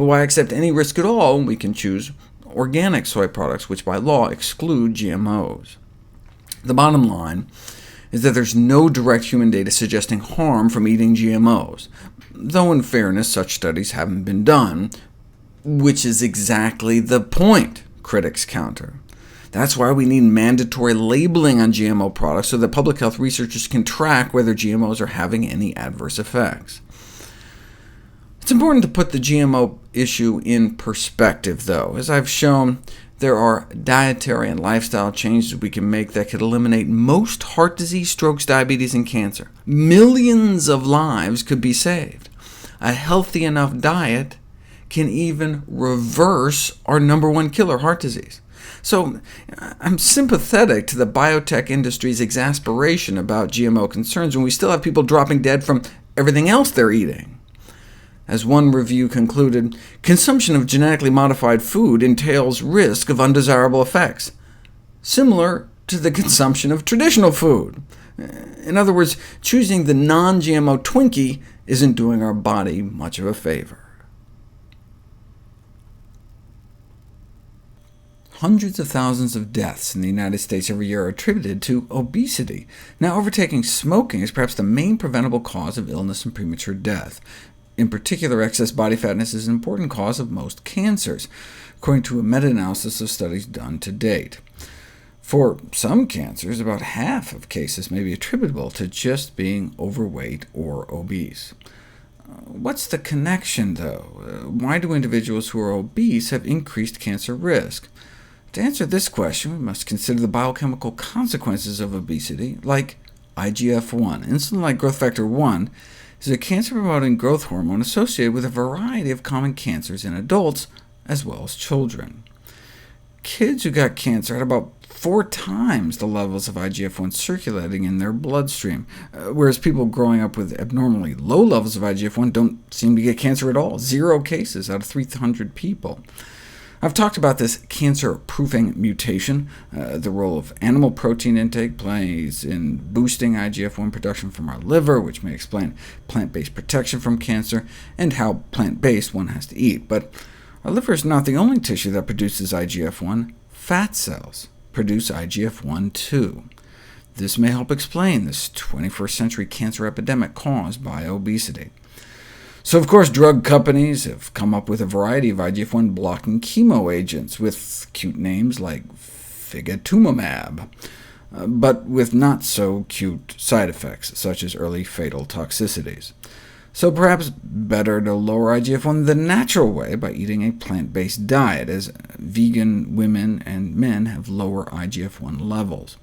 But why accept any risk at all when we can choose organic soy products, which by law exclude GMOs? The bottom line is that there's no direct human data suggesting harm from eating GMOs, though in fairness such studies haven't been done, which is exactly the point, critics counter. That's why we need mandatory labeling on GMO products so that public health researchers can track whether GMOs are having any adverse effects. It's important to put the GMO issue in perspective, though. As I've shown, there are dietary and lifestyle changes we can make that could eliminate most heart disease, strokes, diabetes, and cancer. Millions of lives could be saved. A healthy enough diet can even reverse our #1 killer, heart disease. So I'm sympathetic to the biotech industry's exasperation about GMO concerns when we still have people dropping dead from everything else they're eating. As one review concluded, consumption of genetically modified food entails risk of undesirable effects, similar to the consumption of traditional food. In other words, choosing the non-GMO Twinkie isn't doing our body much of a favor. Hundreds of thousands of deaths in the United States every year are attributed to obesity. Now, overtaking smoking is perhaps the main preventable cause of illness and premature death. In particular, excess body fatness is an important cause of most cancers, according to a meta-analysis of studies done to date. For some cancers, about half of cases may be attributable to just being overweight or obese. What's the connection, though? Why do individuals who are obese have increased cancer risk? To answer this question, we must consider the biochemical consequences of obesity, like IGF-1. Insulin-like growth factor 1 is a cancer-promoting growth hormone associated with a variety of common cancers in adults, as well as children. Kids who got cancer had about 4 times the levels of IGF-1 circulating in their bloodstream, whereas people growing up with abnormally low levels of IGF-1 don't seem to get cancer at all, 0 cases out of 300 people. I've talked about this cancer-proofing mutation. The role of animal protein intake plays in boosting IGF-1 production from our liver, which may explain plant-based protection from cancer, and how plant-based one has to eat. But our liver is not the only tissue that produces IGF-1. Fat cells produce IGF-1 too. This may help explain this 21st century cancer epidemic caused by obesity. So of course drug companies have come up with a variety of IGF-1 blocking chemo agents, with cute names like figatumumab, but with not-so-cute side effects, such as early fatal toxicities. So perhaps better to lower IGF-1 the natural way by eating a plant-based diet, as vegan women and men have lower IGF-1 levels.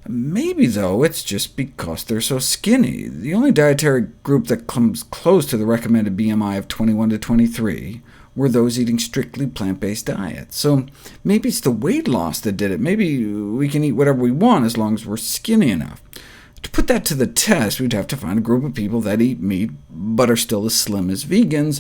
Maybe, though, it's just because they're so skinny. The only dietary group that comes close to the recommended BMI of 21 to 23 were those eating strictly plant-based diets. So maybe it's the weight loss that did it. Maybe we can eat whatever we want as long as we're skinny enough. To put that to the test, we'd have to find a group of people that eat meat but are still as slim as vegans,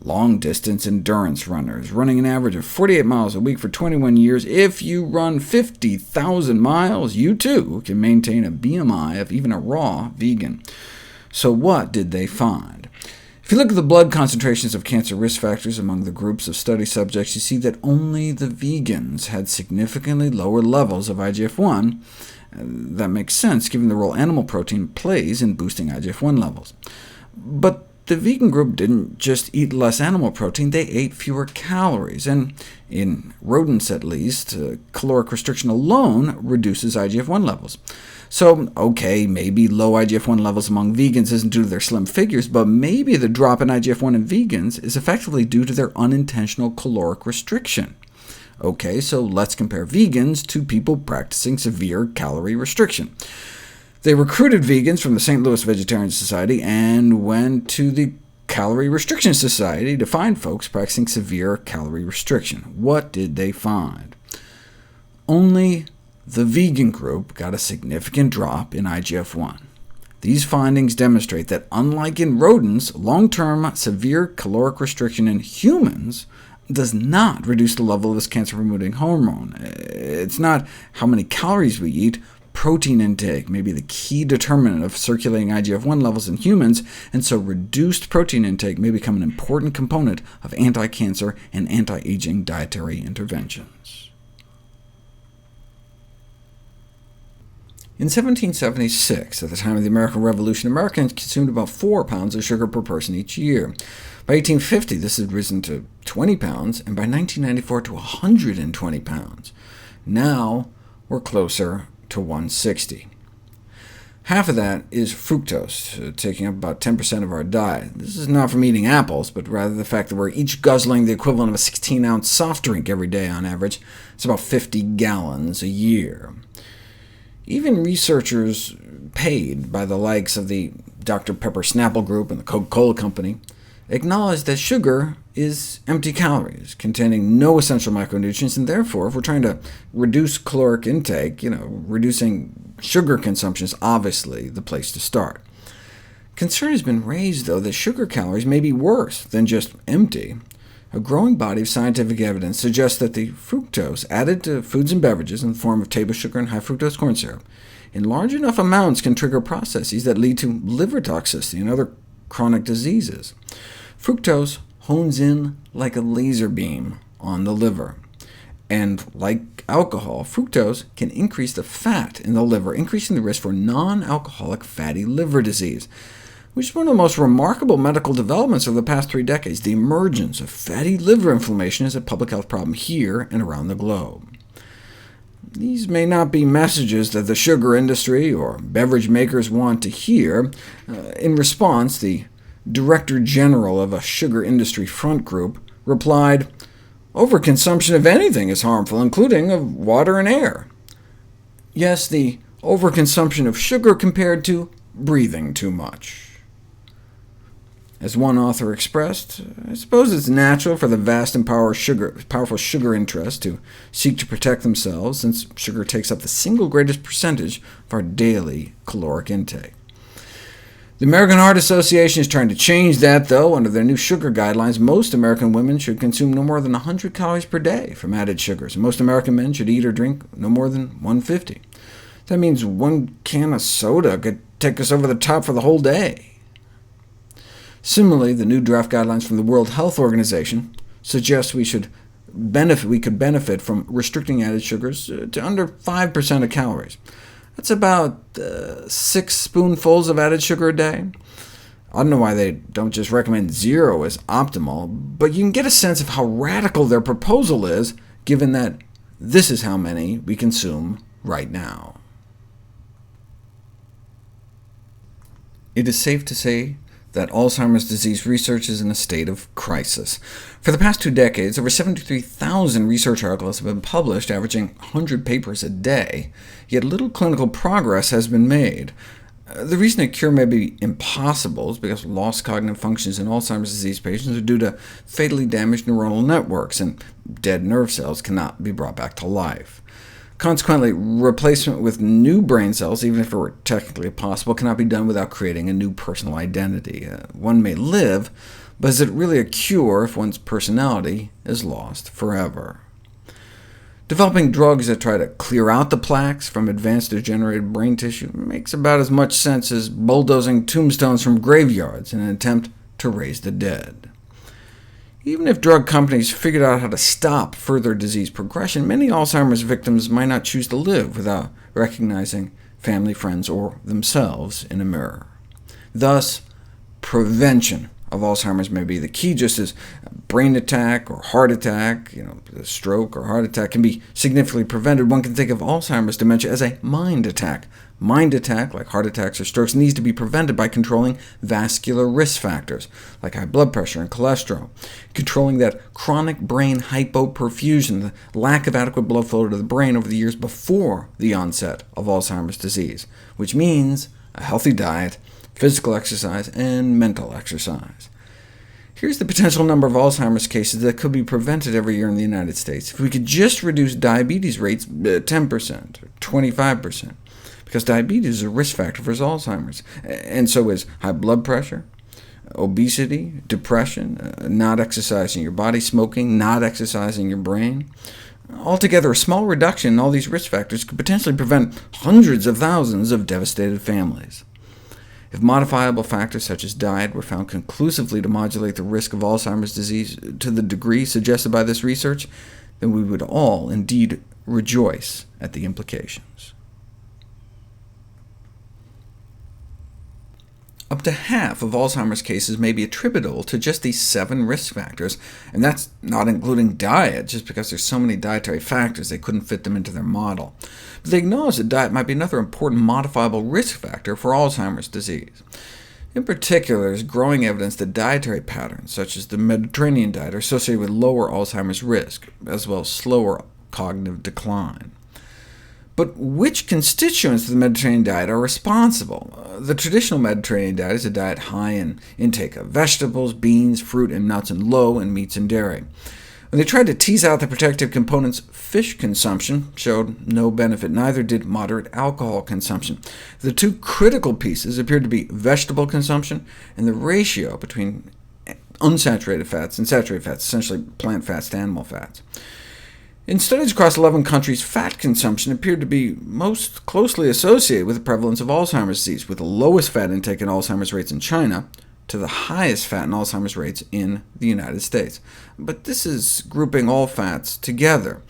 long-distance endurance runners, running an average of 48 miles a week for 21 years. If you run 50,000 miles, you too can maintain a BMI of even a raw vegan. So what did they find? If you look at the blood concentrations of cancer risk factors among the groups of study subjects, you see that only the vegans had significantly lower levels of IGF-1. That makes sense, given the role animal protein plays in boosting IGF-1 levels. But the vegan group didn't just eat less animal protein, they ate fewer calories, and in rodents at least, caloric restriction alone reduces IGF-1 levels. So OK, maybe low IGF-1 levels among vegans isn't due to their slim figures, but maybe the drop in IGF-1 in vegans is effectively due to their unintentional caloric restriction. OK, so let's compare vegans to people practicing severe calorie restriction. They recruited vegans from the St. Louis Vegetarian Society and went to the Calorie Restriction Society to find folks practicing severe calorie restriction. What did they find? Only the vegan group got a significant drop in IGF-1. These findings demonstrate that, unlike in rodents, long-term severe caloric restriction in humans does not reduce the level of this cancer-promoting hormone. It's not how many calories we eat protein intake may be the key determinant of circulating IGF-1 levels in humans, and so reduced protein intake may become an important component of anti-cancer and anti-aging dietary interventions. In 1776, at the time of the American Revolution, Americans consumed about 4 pounds of sugar per person each year. By 1850, this had risen to 20 pounds, and by 1994 to 120 pounds. Now we're closer to 160. Half of that is fructose, taking up about 10% of our diet. This is not from eating apples, but rather the fact that we're each guzzling the equivalent of a 16-ounce soft drink every day on average. It's about 50 gallons a year. Even researchers paid by the likes of the Dr. Pepper Snapple Group and the Coca-Cola Company acknowledge that sugar is empty calories, containing no essential micronutrients, and therefore, if we're trying to reduce caloric intake, reducing sugar consumption is obviously the place to start. Concern has been raised, though, that sugar calories may be worse than just empty. A growing body of scientific evidence suggests that the fructose added to foods and beverages in the form of table sugar and high-fructose corn syrup in large enough amounts can trigger processes that lead to liver toxicity and other chronic diseases. Fructose hones in like a laser beam on the liver, and like alcohol, fructose can increase the fat in the liver, increasing the risk for non-alcoholic fatty liver disease, which is one of the most remarkable medical developments of the past 3 decades. The emergence of fatty liver inflammation is a public health problem here and around the globe. These may not be messages that the sugar industry or beverage makers want to hear. In response, the Director General of a sugar industry front group replied, "Overconsumption of anything is harmful, including of water and air." Yes, the overconsumption of sugar compared to breathing too much. As one author expressed, "I suppose it's natural for the vast and powerful sugar interests to seek to protect themselves, since sugar takes up the single greatest percentage of our daily caloric intake." The American Heart Association is trying to change that, though. Under their new sugar guidelines, most American women should consume no more than 100 calories per day from added sugars, and most American men should eat or drink no more than 150. That means 1 can of soda could take us over the top for the whole day. Similarly, the new draft guidelines from the World Health Organization suggest we could benefit from restricting added sugars to under 5% of calories. That's about 6 spoonfuls of added sugar a day. I don't know why they don't just recommend 0 as optimal, but you can get a sense of how radical their proposal is, given that this is how many we consume right now. It is safe to say that Alzheimer's disease research is in a state of crisis. For the past 2 decades, over 73,000 research articles have been published, averaging 100 papers a day, yet little clinical progress has been made. The reason a cure may be impossible is because lost cognitive functions in Alzheimer's disease patients are due to fatally damaged neuronal networks, and dead nerve cells cannot be brought back to life. Consequently, replacement with new brain cells, even if it were technically possible, cannot be done without creating a new personal identity. One may live, but is it really a cure if one's personality is lost forever? Developing drugs that try to clear out the plaques from advanced degenerated brain tissue makes about as much sense as bulldozing tombstones from graveyards in an attempt to raise the dead. Even if drug companies figured out how to stop further disease progression, many Alzheimer's victims might not choose to live without recognizing family, friends, or themselves in a mirror. Thus, prevention of Alzheimer's may be the key, just as a brain attack or heart attack, a stroke or heart attack can be significantly prevented. One can think of Alzheimer's dementia as a mind attack. Mind attack, like heart attacks or strokes, needs to be prevented by controlling vascular risk factors, like high blood pressure and cholesterol, controlling that chronic brain hypoperfusion, the lack of adequate blood flow to the brain over the years before the onset of Alzheimer's disease, which means a healthy diet, physical exercise, and mental exercise. Here's the potential number of Alzheimer's cases that could be prevented every year in the United States if we could just reduce diabetes rates 10% or 25%. Because diabetes is a risk factor for Alzheimer's, and so is high blood pressure, obesity, depression, not exercising your body, smoking, not exercising your brain. Altogether, a small reduction in all these risk factors could potentially prevent hundreds of thousands of devastated families. If modifiable factors such as diet were found conclusively to modulate the risk of Alzheimer's disease to the degree suggested by this research, then we would all indeed rejoice at the implications. Up to half of Alzheimer's cases may be attributable to just these 7 risk factors, and that's not including diet, just because there's so many dietary factors they couldn't fit them into their model. But they acknowledge that diet might be another important modifiable risk factor for Alzheimer's disease. In particular, there's growing evidence that dietary patterns, such as the Mediterranean diet, are associated with lower Alzheimer's risk, as well as slower cognitive decline. But which constituents of the Mediterranean diet are responsible? The traditional Mediterranean diet is a diet high in intake of vegetables, beans, fruit, and nuts, and low in meats and dairy. When they tried to tease out the protective components, fish consumption showed no benefit. Neither did moderate alcohol consumption. The 2 critical pieces appeared to be vegetable consumption and the ratio between unsaturated fats and saturated fats, essentially plant fats to animal fats. In studies across 11 countries, fat consumption appeared to be most closely associated with the prevalence of Alzheimer's disease, with the lowest fat intake and Alzheimer's rates in China to the highest fat and Alzheimer's rates in the United States. But this is grouping all fats together.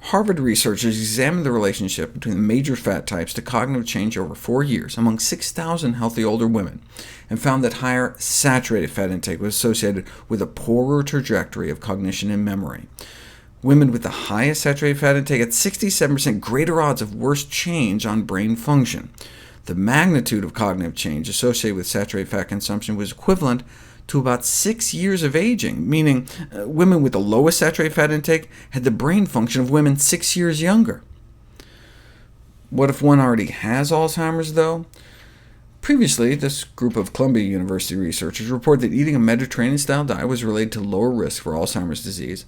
Harvard researchers examined the relationship between the major fat types to cognitive change over 4 years among 6,000 healthy older women, and found that higher saturated fat intake was associated with a poorer trajectory of cognition and memory. Women with the highest saturated fat intake had 67% greater odds of worse change on brain function. The magnitude of cognitive change associated with saturated fat consumption was equivalent to about 6 years of aging, meaning women with the lowest saturated fat intake had the brain function of women 6 years younger. What if one already has Alzheimer's, though? Previously, this group of Columbia University researchers reported that eating a Mediterranean-style diet was related to lower risk for Alzheimer's disease.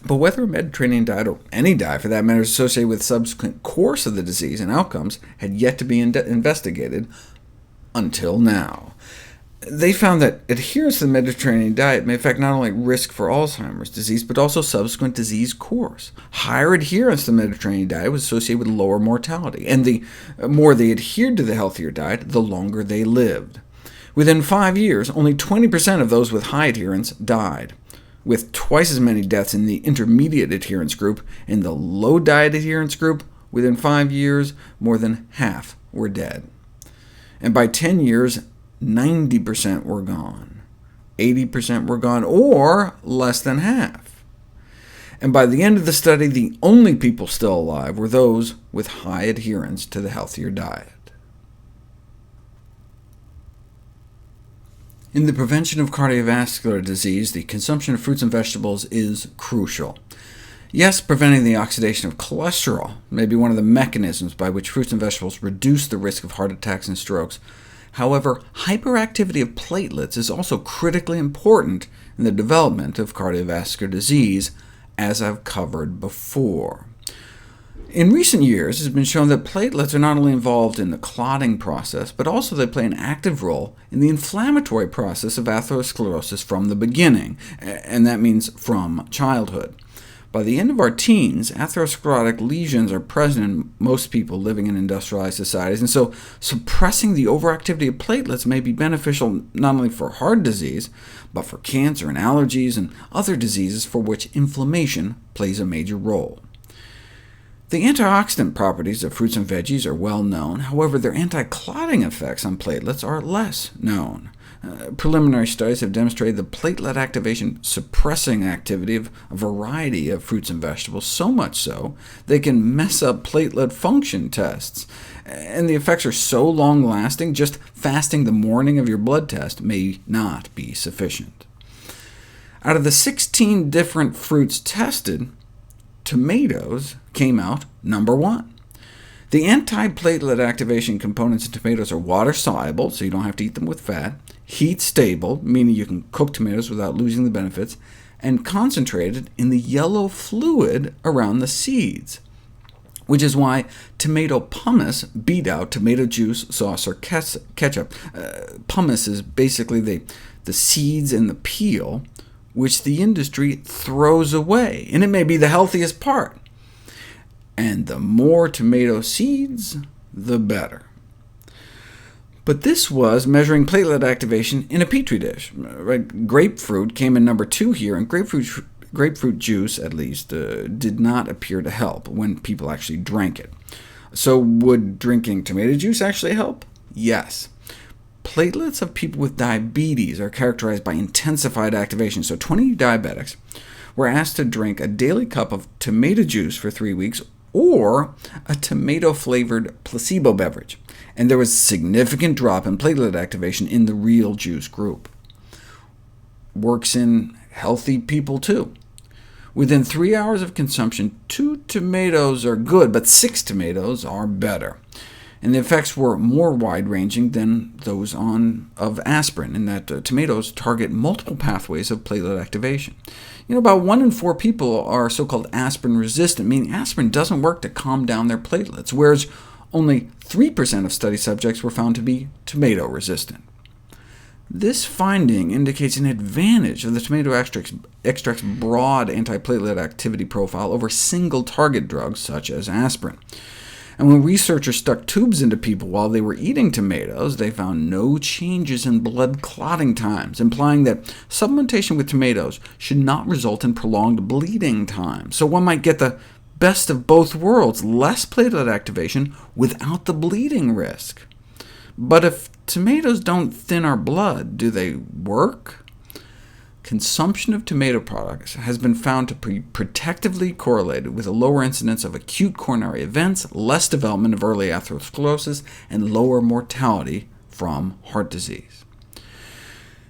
But whether a Mediterranean diet, or any diet for that matter, is associated with subsequent course of the disease and outcomes had yet to be investigated until now. They found that adherence to the Mediterranean diet may affect not only risk for Alzheimer's disease, but also subsequent disease course. Higher adherence to the Mediterranean diet was associated with lower mortality, and the more they adhered to the healthier diet, the longer they lived. Within 5 years, only 20% of those with high adherence died, with twice as many deaths in the intermediate adherence group. In the low diet adherence group, within 5 years, more than half were dead. And by 10 years, 90% were gone. 80% were gone, or less than half. And by the end of the study, the only people still alive were those with high adherence to the healthier diet. In the prevention of cardiovascular disease, the consumption of fruits and vegetables is crucial. Yes, preventing the oxidation of cholesterol may be one of the mechanisms by which fruits and vegetables reduce the risk of heart attacks and strokes. However, hyperactivity of platelets is also critically important in the development of cardiovascular disease, as I've covered before. In recent years, it has been shown that platelets are not only involved in the clotting process, but also they play an active role in the inflammatory process of atherosclerosis from the beginning, and that means from childhood. By the end of our teens, atherosclerotic lesions are present in most people living in industrialized societies, and so suppressing the overactivity of platelets may be beneficial not only for heart disease, but for cancer and allergies and other diseases for which inflammation plays a major role. The antioxidant properties of fruits and veggies are well known. However, their anti-clotting effects on platelets are less known. Preliminary studies have demonstrated the platelet activation suppressing activity of a variety of fruits and vegetables, so much so they can mess up platelet function tests. And the effects are so long-lasting, just fasting the morning of your blood test may not be sufficient. Out of the 16 different fruits tested, tomatoes came out number 1. The anti-platelet activation components in tomatoes are water-soluble, so you don't have to eat them with fat, heat-stable, meaning you can cook tomatoes without losing the benefits, and concentrated in the yellow fluid around the seeds, which is why tomato pumice beat out tomato juice, sauce, or ketchup. Pumice is basically the seeds and the peel, which the industry throws away, and it may be the healthiest part. and the more tomato seeds, the better. But this was measuring platelet activation in a petri dish. Right? Grapefruit came in number 2 here, and grapefruit juice, at least, did not appear to help when people actually drank it. So would drinking tomato juice actually help? Yes. Platelets of people with diabetes are characterized by intensified activation, so 20 diabetics were asked to drink a daily cup of tomato juice for 3 weeks, or a tomato-flavored placebo beverage, and there was a significant drop in platelet activation in the real juice group. Works in healthy people too. Within 3 hours of consumption, 2 tomatoes are good, but 6 tomatoes are better. And the effects were more wide-ranging than those of aspirin, in that tomatoes target multiple pathways of platelet activation. About 1 in 4 people are so-called aspirin-resistant, meaning aspirin doesn't work to calm down their platelets, whereas only 3% of study subjects were found to be tomato-resistant. This finding indicates an advantage of the tomato extract's broad antiplatelet activity profile over single-target drugs such as aspirin. And when researchers stuck tubes into people while they were eating tomatoes, they found no changes in blood clotting times, implying that supplementation with tomatoes should not result in prolonged bleeding time. So one might get the best of both worlds, less platelet activation without the bleeding risk. But if tomatoes don't thin our blood, do they work? Consumption of tomato products has been found to be protectively correlated with a lower incidence of acute coronary events, less development of early atherosclerosis, and lower mortality from heart disease.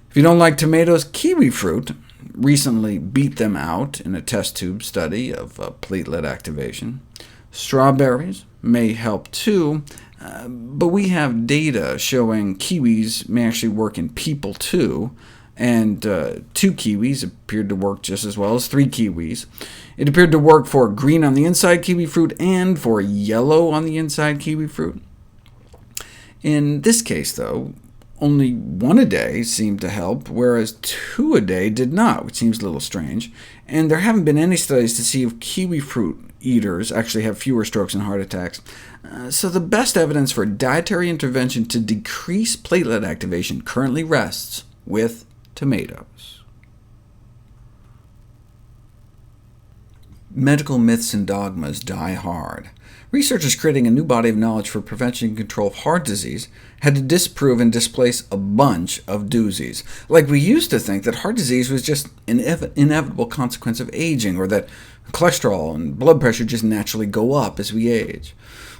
If you don't like tomatoes, kiwi fruit recently beat them out in a test tube study of platelet activation. Strawberries may help too, but we have data showing kiwis may actually work in people too, and 2 kiwis appeared to work just as well as 3 kiwis. It appeared to work for green on the inside kiwi fruit and for yellow on the inside kiwi fruit. In this case, though, only 1 a day seemed to help, whereas 2 a day did not, which seems a little strange, and there haven't been any studies to see if kiwi fruit eaters actually have fewer strokes and heart attacks. So the best evidence for dietary intervention to decrease platelet activation currently rests with tomatoes. Medical myths and dogmas die hard. Researchers creating a new body of knowledge for prevention and control of heart disease had to disprove and displace a bunch of doozies. Like we used to think that heart disease was just an inevitable consequence of aging, or that cholesterol and blood pressure just naturally go up as we age.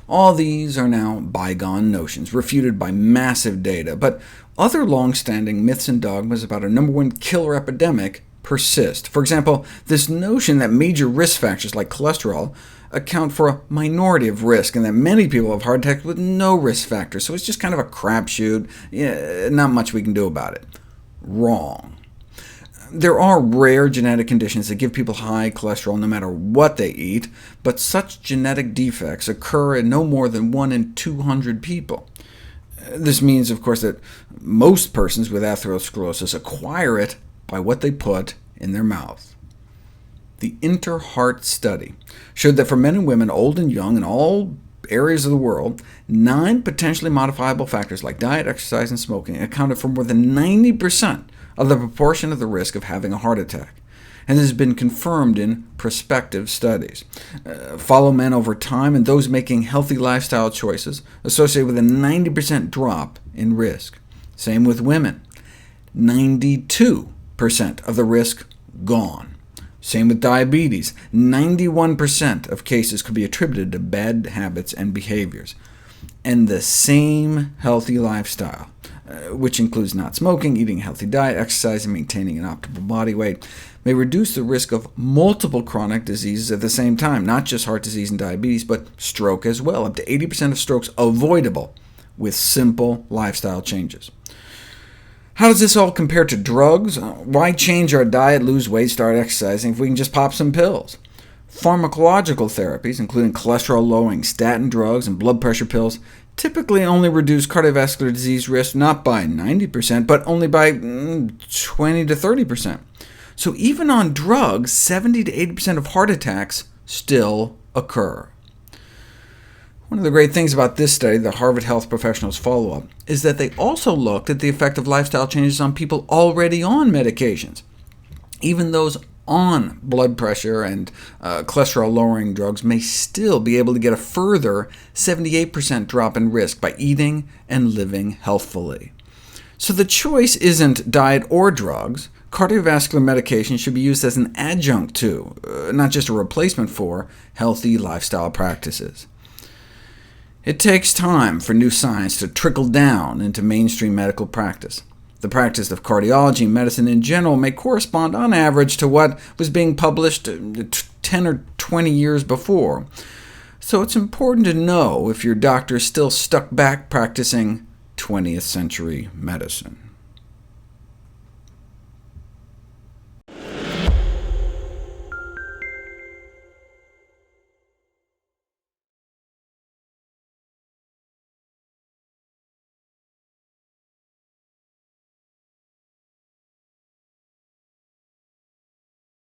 All these are now bygone notions, refuted by massive data, but other long-standing myths and dogmas about our #1 killer epidemic persist. For example, this notion that major risk factors like cholesterol account for a minority of risk, and that many people have heart attacks with no risk factors, so it's just kind of a crapshoot, not much we can do about it. Wrong. There are rare genetic conditions that give people high cholesterol no matter what they eat, but such genetic defects occur in no more than 1 in 200 people. This means, of course, that most persons with atherosclerosis acquire it by what they put in their mouth. The InterHeart study showed that for men and women, old and young, in all areas of the world, 9 potentially modifiable factors like diet, exercise, and smoking accounted for more than 90% of the proportion of the risk of having a heart attack, and this has been confirmed in prospective studies. Follow men over time, and those making healthy lifestyle choices associated with a 90% drop in risk. Same with women. 92% of the risk gone. Same with diabetes. 91% of cases could be attributed to bad habits and behaviors. And the same healthy lifestyle, which includes not smoking, eating a healthy diet, exercising, maintaining an optimal body weight, may reduce the risk of multiple chronic diseases at the same time, not just heart disease and diabetes, but stroke as well, up to 80% of strokes avoidable with simple lifestyle changes. How does this all compare to drugs? Why change our diet, lose weight, start exercising if we can just pop some pills? Pharmacological therapies, including cholesterol-lowering statin drugs and blood pressure pills, typically only reduce cardiovascular disease risk not by 90%, but only by 20 to 30%. So even on drugs, 70 to 80% of heart attacks still occur. One of the great things about this study, the Harvard Health Professionals follow-up, is that they also looked at the effect of lifestyle changes on people already on medications. Even those on blood pressure and cholesterol-lowering drugs may still be able to get a further 78% drop in risk by eating and living healthfully. So the choice isn't diet or drugs. Cardiovascular medication should be used as an adjunct to, not just a replacement for, healthy lifestyle practices. It takes time for new science to trickle down into mainstream medical practice. The practice of cardiology and medicine in general may correspond on average to what was being published 10 or 20 years before, so it's important to know if your doctor is still stuck back practicing 20th century medicine.